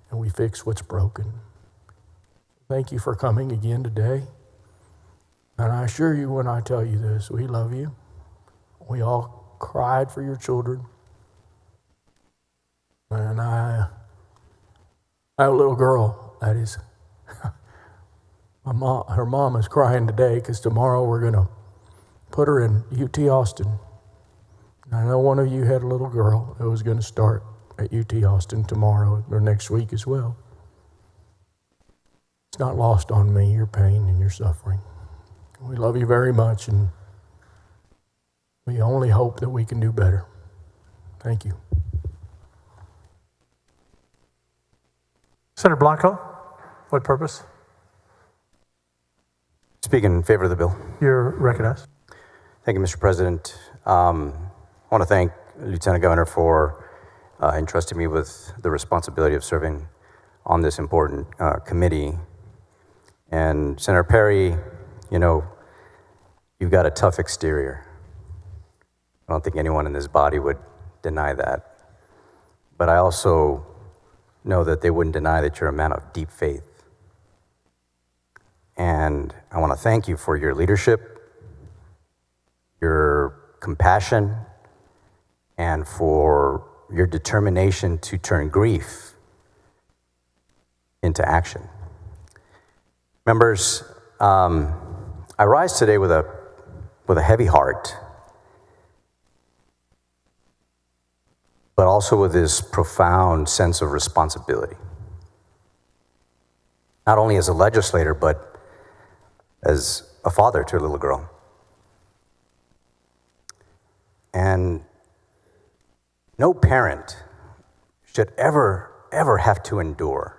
and we fix what's broken. Thank you for coming again today. And I assure you when I tell you this, we love you. We all cried for your children. And I have a little girl that is, her mom is crying today because tomorrow we're going to put her in UT Austin. And I know one of you had a little girl that was going to start at UT Austin tomorrow or next week as well. It's not lost on me, your pain and your suffering. We love you very much, and we only hope that we can do better. Thank you. Senator Blanco, what purpose? Speak in favor of the bill. You're recognized. Thank you, Mr. President. I want to thank Lieutenant Governor for entrusting me with the responsibility of serving on this important committee. And Senator Perry, you know, you've got a tough exterior. I don't think anyone in this body would deny that. But I also know that they wouldn't deny that you're a man of deep faith. And I want to thank you for your leadership, your compassion, and for your determination to turn grief into action. Members, I rise today with a heavy heart, but also with this profound sense of responsibility. Not only as a legislator, but as a father to a little girl. And no parent should ever have to endure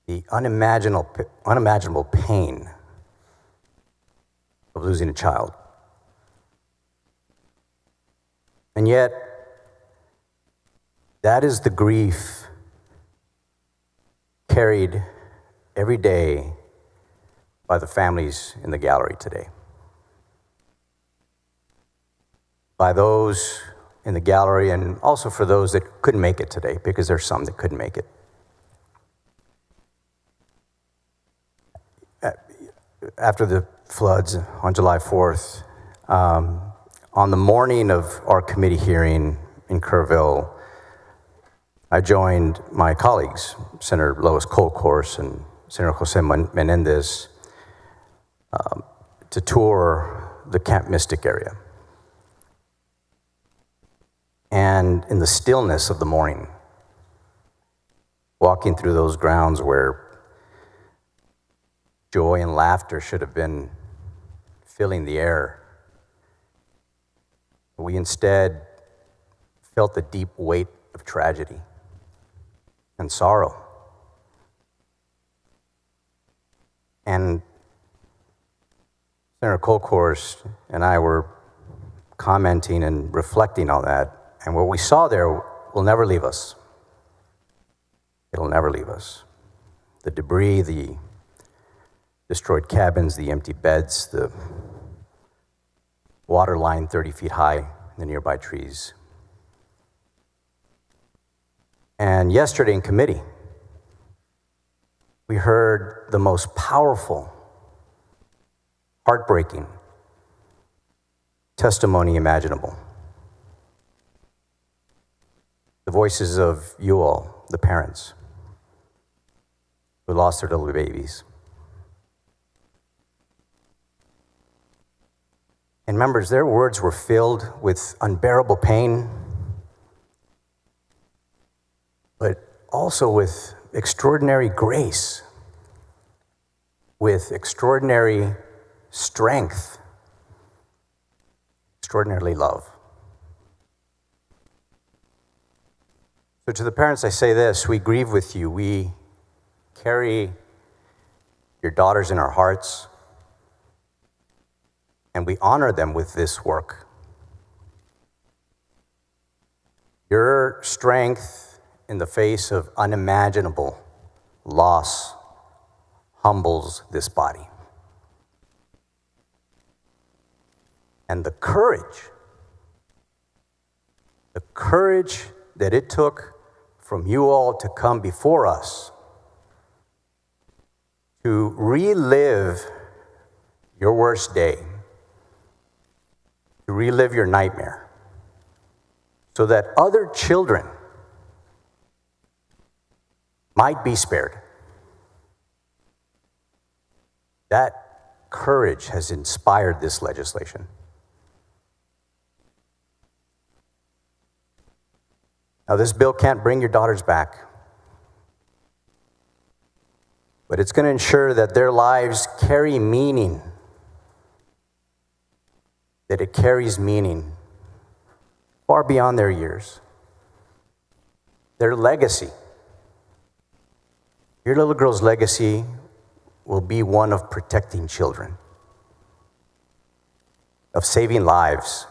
the unimaginable pain of losing a child. And yet, that is the grief carried every day by the families in the gallery today. By those in the gallery, and also for those that couldn't make it today, because there's some that couldn't make it. After the floods on July 4th, on the morning of our committee hearing in Kerrville, I joined my colleagues, Senator Lois Colcourse and Senator Jose Menendez, to tour the Camp Mystic area. And in the stillness of the morning, walking through those grounds where joy and laughter should have been filling the air, we instead felt the deep weight of tragedy and sorrow. And Senator Colcourse and I were commenting and reflecting on that. And what we saw there will never leave us. It'll never leave us. The debris, the destroyed cabins, the empty beds, the water line 30 feet high in the nearby trees. And yesterday in committee, we heard the most powerful, heartbreaking testimony imaginable. The voices of you all, the parents, who lost their little babies. And members, their words were filled with unbearable pain, but also with extraordinary grace, with extraordinary strength, extraordinarily love. So to the parents, I say this: we grieve with you. We carry your daughters in our hearts, and we honor them with this work. Your strength in the face of unimaginable loss humbles this body. And the courage that it took from you all to come before us to relive your worst day, to relive your nightmare, so that other children might be spared. That courage has inspired this legislation. Now, this bill can't bring your daughters back, but it's going to ensure that their lives carry meaning, that it carries meaning far beyond their years. Their legacy, your little girl's legacy, will be one of protecting children. of saving lives,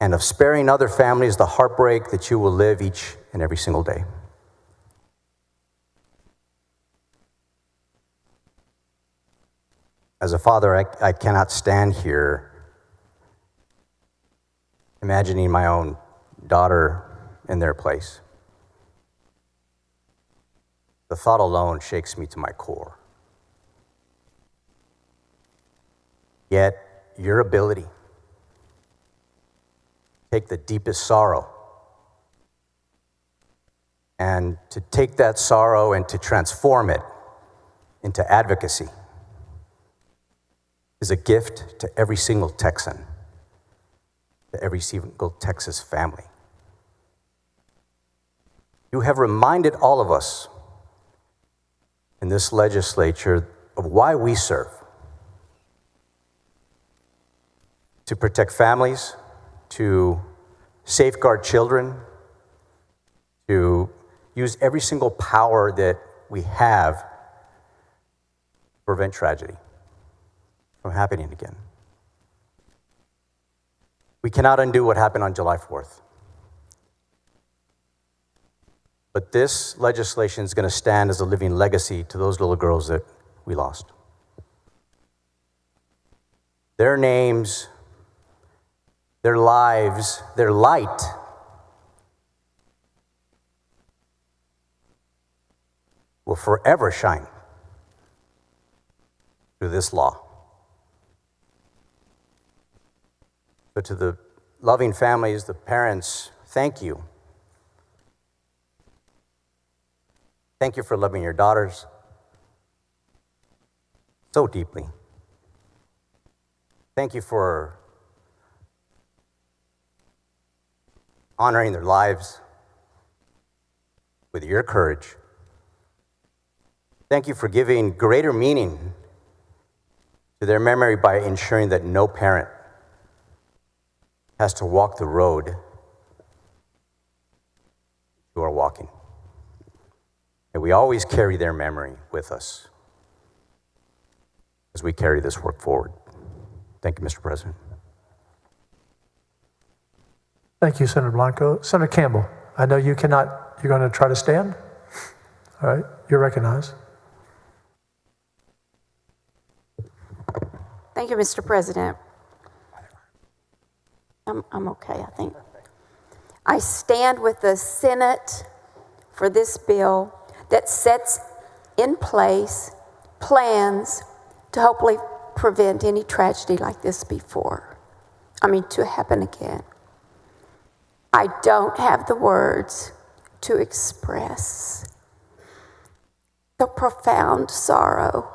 and of sparing other families the heartbreak that you will live each and every single day. As a father, I cannot stand here imagining my own daughter in their place. The thought alone shakes me to my core. Yet, your ability to take the deepest sorrow and to take that sorrow and to transform it into advocacy is a gift to every single Texan, to every single Texas family. You have reminded all of us in this legislature of why we serve: to protect families, to safeguard children, to use every single power that we have to prevent tragedy from happening again. We cannot undo what happened on July 4th. But this legislation is going to stand as a living legacy to those little girls that we lost. Their names, their lives, their light will forever shine through this law. So to the loving families, the parents, thank you. Thank you for loving your daughters so deeply. Thank you for honoring their lives with your courage. Thank you for giving greater meaning to their memory by ensuring that no parent has to walk the road you are walking. And we always carry their memory with us as we carry this work forward. Thank you, Mr. President. Thank you, Senator Blanco. Senator Campbell, I know you cannot, you're going to try to stand? All right, you're recognized. Thank you, Mr. President. I'm okay, I think. I stand with the Senate for this bill that sets in place plans to hopefully prevent any tragedy like this to happen again. I don't have the words to express the profound sorrow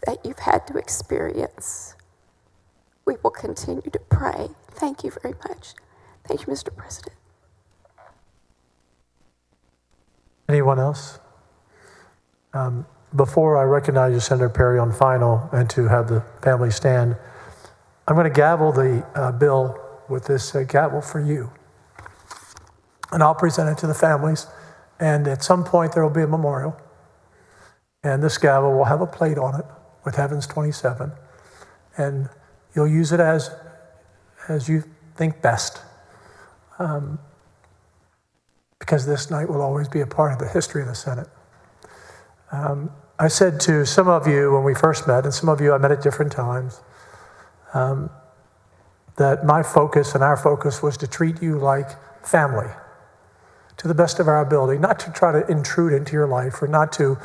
that you've had to experience. We will continue to pray. Thank you very much. Thank you, Mr. President. Anyone else? Before I recognize you, Senator Perry, on final and to have the family stand, I'm going to gavel the bill with this gavel for you. And I'll present it to the families. And at some point, there will be a memorial. And this gavel will have a plate on it with Heavens 27. And you'll use it as you think best. Because this night will always be a part of the history of the Senate. I said to some of you when we first met, and some of you I met at different times, that my focus and our focus was to treat you like family to the best of our ability, not to try to intrude into your life or not to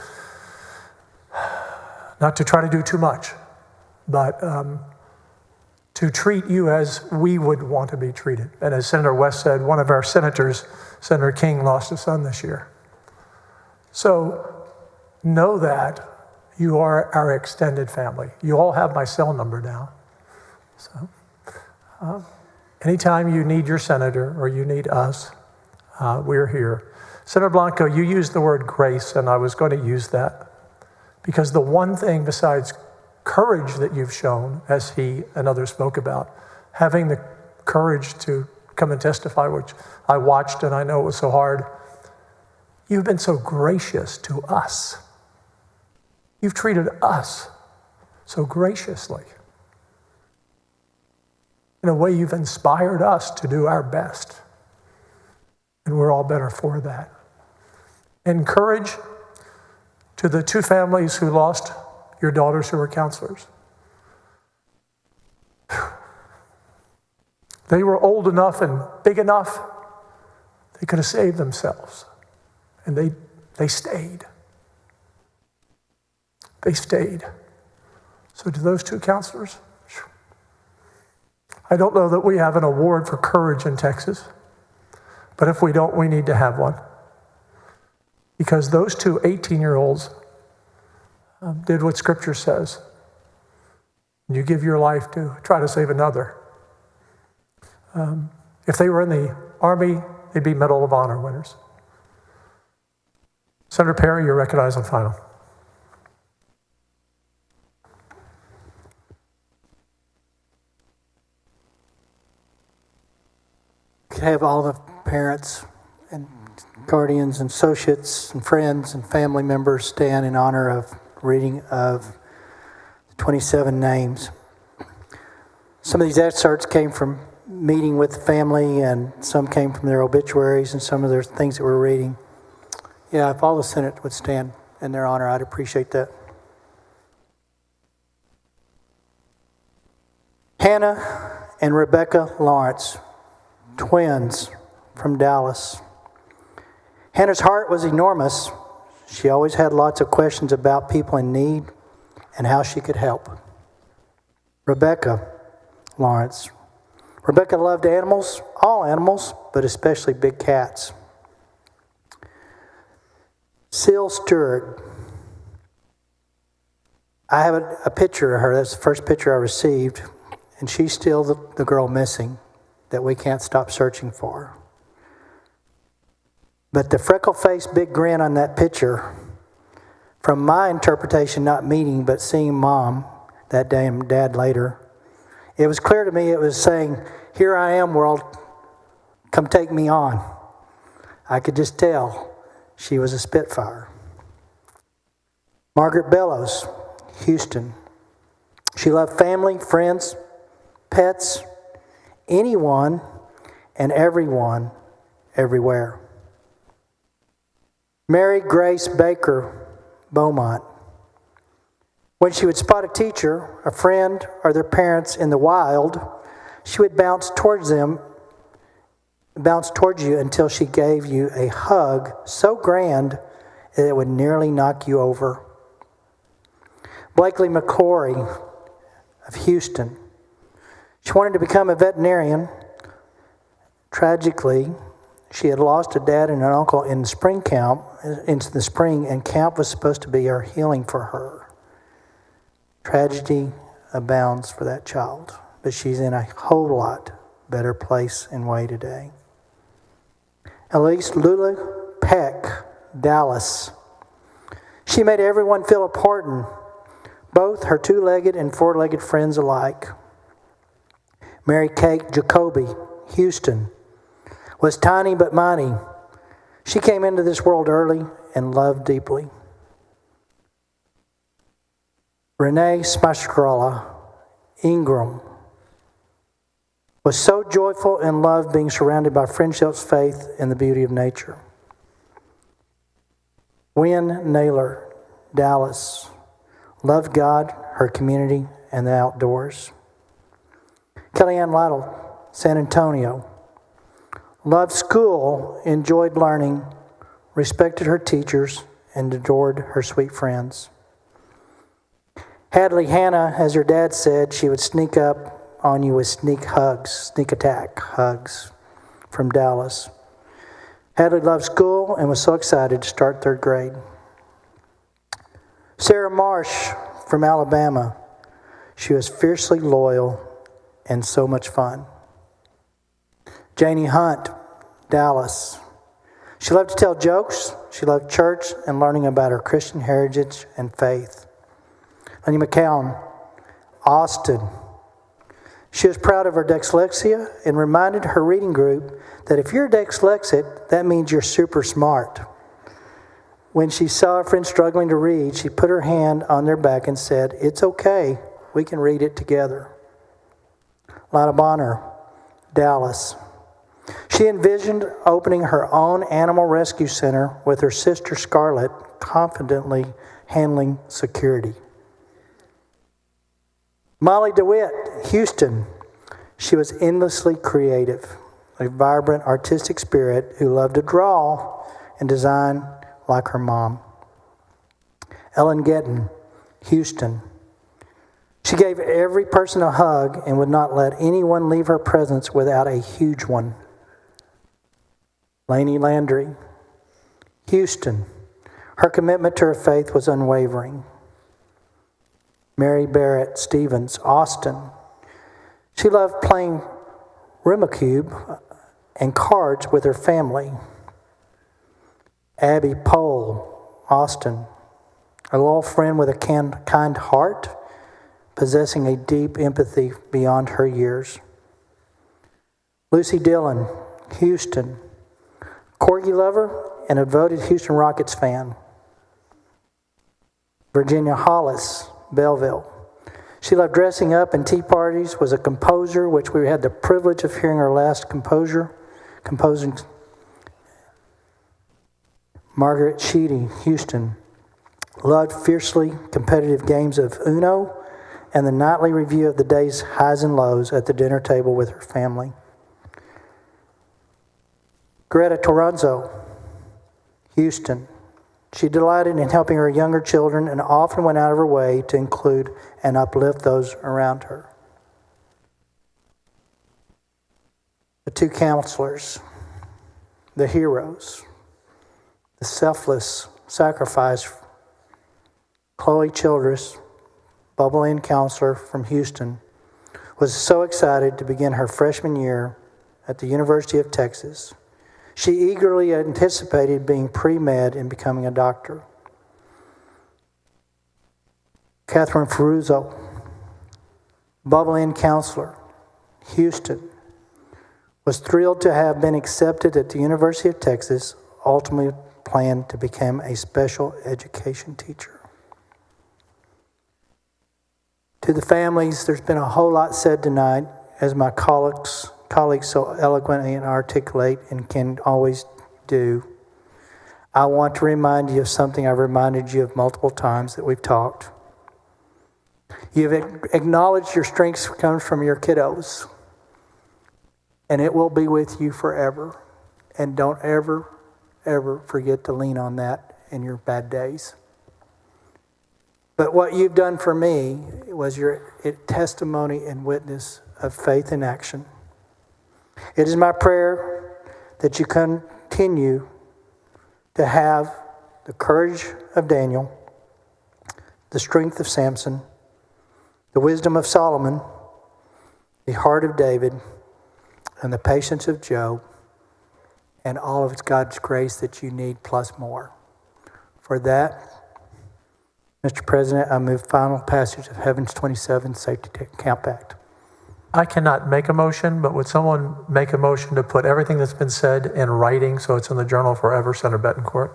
try to do too much, but to treat you as we would want to be treated. And as Senator West said, one of our senators, Senator King, lost a son this year. So know that you are our extended family. You all have my cell number now. So anytime you need your senator or you need us, we're here. Senator Blanco, you used the word grace, and I was going to use that because the one thing besides courage that you've shown, as he and others spoke about, having the courage to come and testify, which I watched and I know it was so hard, you've been so gracious to us. You've treated us so graciously. In a way, you've inspired us to do our best. And we're all better for that. And courage to the 2 families who lost your daughters who were counselors. They were old enough and big enough, they could have saved themselves. And they stayed. They stayed. So to those 2 counselors, I don't know that we have an award for courage in Texas, but if we don't, we need to have one. Because those 2 18-year-olds did what Scripture says. You give your life to try to save another. If they were in the Army, they'd be Medal of Honor winners. Senator Perry, you're recognized on final. Could have all the parents and guardians and associates and friends and family members stand in honor of reading of 27 names. Some of these excerpts came from meeting with the family, and some came from their obituaries and some of their things that we're reading. Yeah, if all the Senate would stand in their honor, I'd appreciate that. Hannah and Rebecca Lawrence, twins from Dallas. Hannah's heart was enormous. She always had lots of questions about people in need and how she could help. Rebecca Lawrence. Rebecca loved animals, all animals, but especially big cats. Seal Stewart. I have a picture of her. That's the first picture I received. And she's still the girl missing that we can't stop searching for. But the freckle-faced big grin on that picture, from my interpretation, not meeting, but seeing Mom that day and Dad later, it was clear to me it was saying, "Here I am, world, come take me on." I could just tell she was a Spitfire. Margaret Bellows, Houston. She loved family, friends, pets, anyone and everyone, everywhere. Mary Grace Baker Beaumont. When she would spot a teacher, a friend, or their parents in the wild, she would bounce towards you until she gave you a hug so grand that it would nearly knock you over. Blakely McCory of Houston. She wanted to become a veterinarian. Tragically, she had lost a dad and an uncle in the spring, and camp was supposed to be her healing for her. Tragedy abounds for that child, but she's in a whole lot better place and way today. Elise Lula Peck, Dallas. She made everyone feel important, both her 2-legged and 4-legged friends alike. Mary Kate Jacoby, Houston, was tiny but mighty. She came into this world early and loved deeply. Renee Smashkrala, Ingram, was so joyful and loved being surrounded by friendships, faith, and the beauty of nature. Wynn Naylor, Dallas, loved God, her community, and the outdoors. Kellyanne Lytle, San Antonio, loved school, enjoyed learning, respected her teachers, and adored her sweet friends. Hadley Hannah, as her dad said, she would sneak up on you with sneak attack hugs from Dallas. Hadley loved school and was so excited to start 3rd grade. Sarah Marsh from Alabama. She was fiercely loyal and so much fun. Janie Hunt, Dallas. She loved to tell jokes. She loved church and learning about her Christian heritage and faith. Lenny McCown, Austin. She was proud of her dyslexia and reminded her reading group that if you're dyslexic, that means you're super smart. When she saw a friend struggling to read, she put her hand on their back and said, "It's okay, we can read it together." Lana Bonner, Dallas. She envisioned opening her own animal rescue center with her sister Scarlett confidently handling security. Molly DeWitt, Houston. She was endlessly creative, a vibrant artistic spirit who loved to draw and design like her mom. Ellen Getton, Houston. She gave every person a hug and would not let anyone leave her presence without a huge one. Lainey Landry, Houston. Her commitment to her faith was unwavering. Mary Barrett Stevens, Austin. She loved playing Rumacube and cards with her family. Abby Pohl, Austin. A loyal friend with a kind heart, possessing a deep empathy beyond her years. Lucy Dillon, Houston. Corgi lover and a devoted Houston Rockets fan. Virginia Hollis, Belleville. She loved dressing up and tea parties, was a composer, which we had the privilege of hearing her last composing. Margaret Sheedy, Houston. Loved fiercely competitive games of Uno and the nightly review of the day's highs and lows at the dinner table with her family. Greta Toronzo, Houston. She delighted in helping her younger children and often went out of her way to include and uplift those around her. The two counselors, the heroes, the selfless sacrifice. Chloe Childress, bubbling counselor from Houston, was so excited to begin her freshman year at the University of Texas. She eagerly anticipated being pre-med and becoming a doctor. Catherine Ferruzzo, bubbling counselor, Houston, was thrilled to have been accepted at the University of Texas, ultimately planned to become a special education teacher. To the families, there's been a whole lot said tonight, as my colleagues so eloquently and articulate and can always do. I want to remind you of something I've reminded you of multiple times that we've talked. You've acknowledged your strengths comes from your kiddos, and it will be with you forever. And don't ever, ever forget to lean on that in your bad days. But what you've done for me was your testimony and witness of faith in action. It is my prayer that you continue to have the courage of Daniel, the strength of Samson, the wisdom of Solomon, the heart of David, and the patience of Job, and all of God's grace that you need plus more. For that, Mr. President, I move final passage of Heaven's 27 Safety Camp Act. I cannot make a motion, but would someone make a motion to put everything that's been said in writing so it's in the journal forever, Senator Betancourt?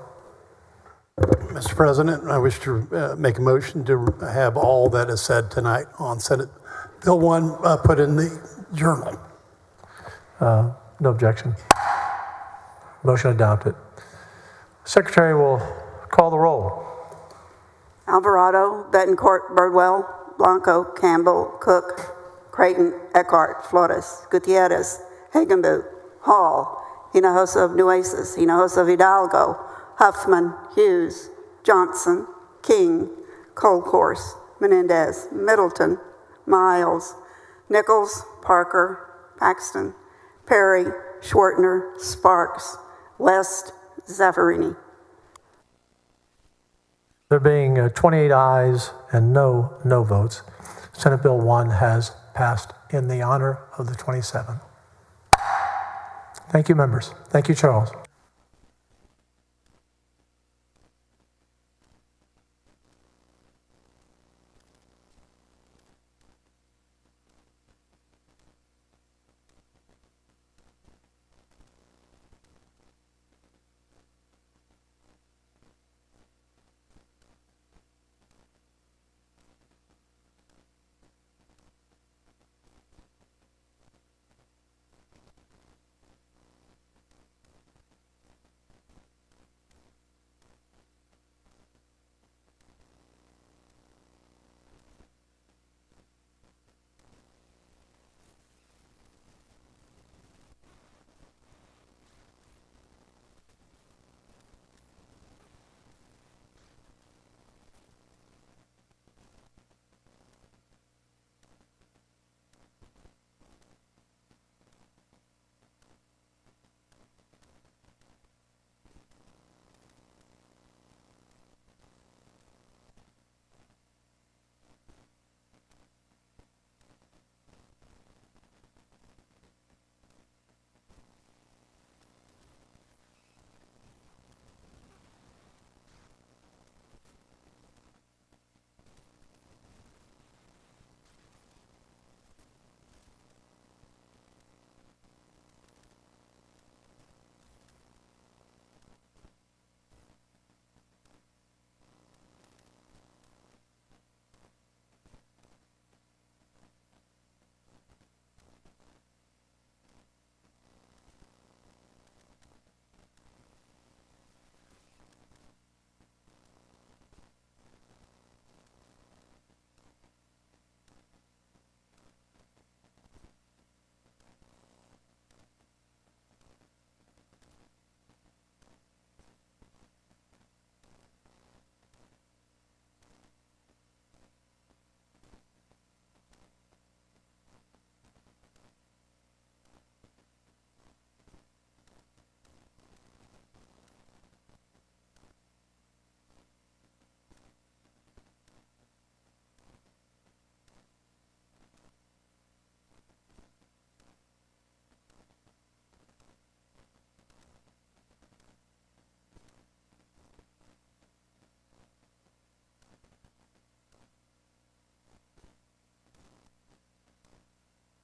Mr. President, I wish to make a motion to have all that is said tonight on Senate Bill 1 put in the journal. No objection. Motion adopted. Secretary will call the roll. Alvarado, Betancourt, Birdwell, Blanco, Campbell, Cook, Creighton, Eckhart, Flores, Gutierrez, Hagenboot, Hall, Hinojosa of Nueces, Hinojosa of Hidalgo, Huffman, Hughes, Johnson, King, Colcourse, Menendez, Middleton, Miles, Nichols, Parker, Paxton, Perry, Schwartner, Sparks, West, Zaffarini. There being 28 ayes and no votes, Senate Bill 1 has passed in the honor of the 27. Thank you, members. Thank you, Charles.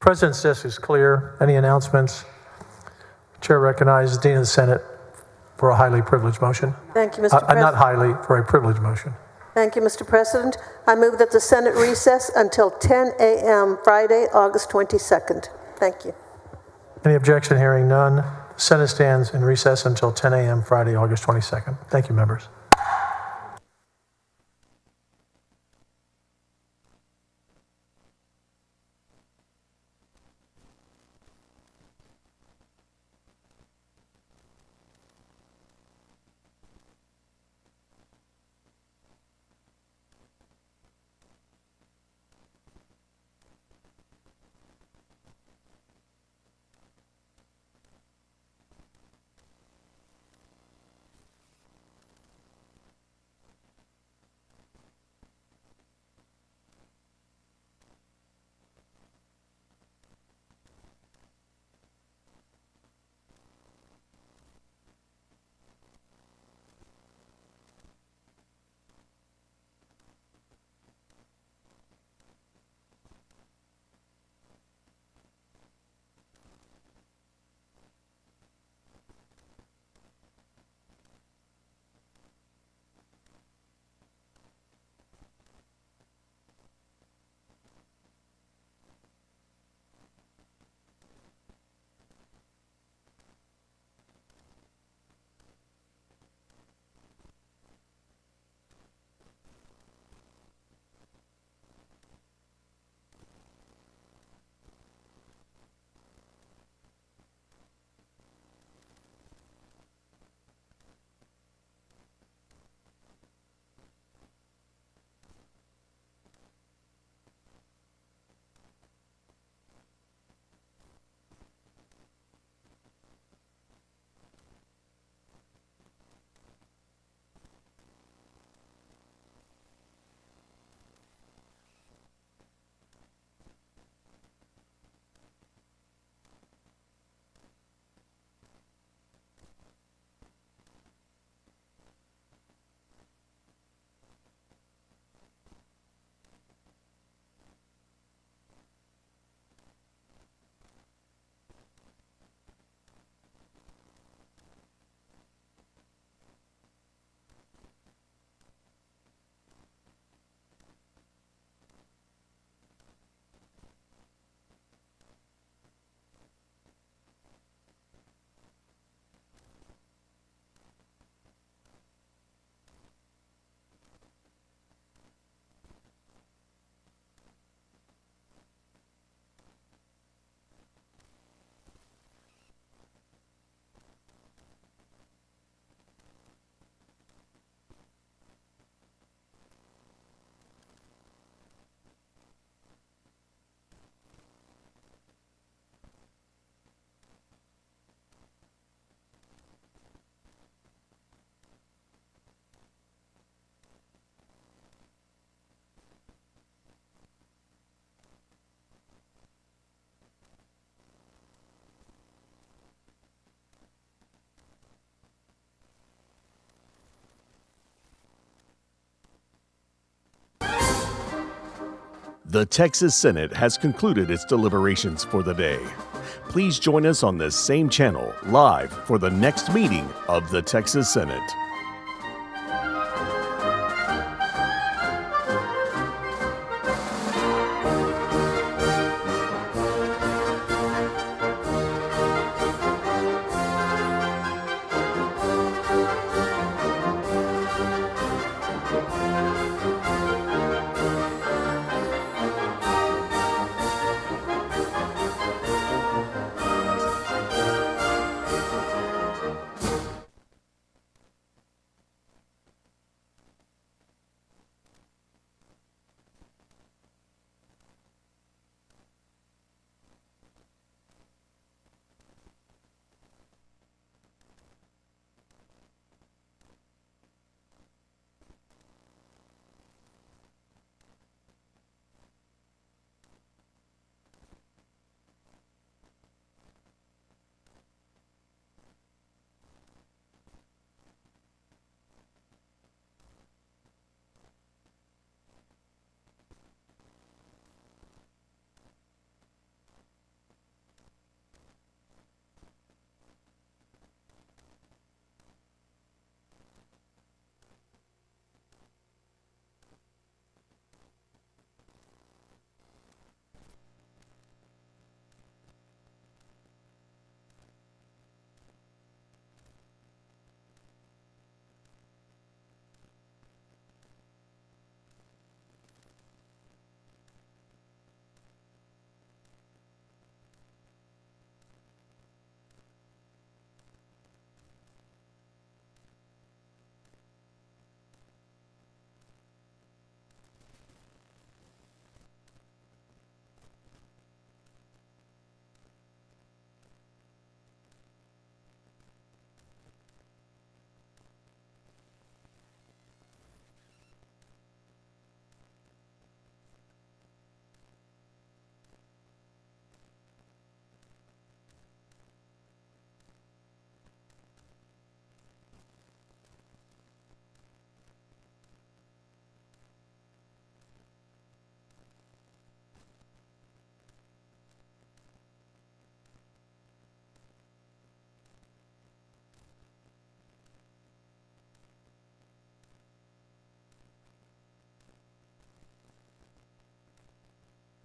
President's desk is clear. Any announcements? Chair recognizes Dean of the Senate for a highly privileged motion. Thank you, Mr. President. Not highly, for a privileged motion. Thank you, Mr. President. I move that the Senate recess until 10 a.m. Friday, August 22nd. Thank you. Any objection? Hearing none. The Senate stands in recess until 10 a.m. Friday, August 22nd. Thank you, members. The Texas Senate has concluded its deliberations for the day. Please join us on this same channel live for the next meeting of the Texas Senate.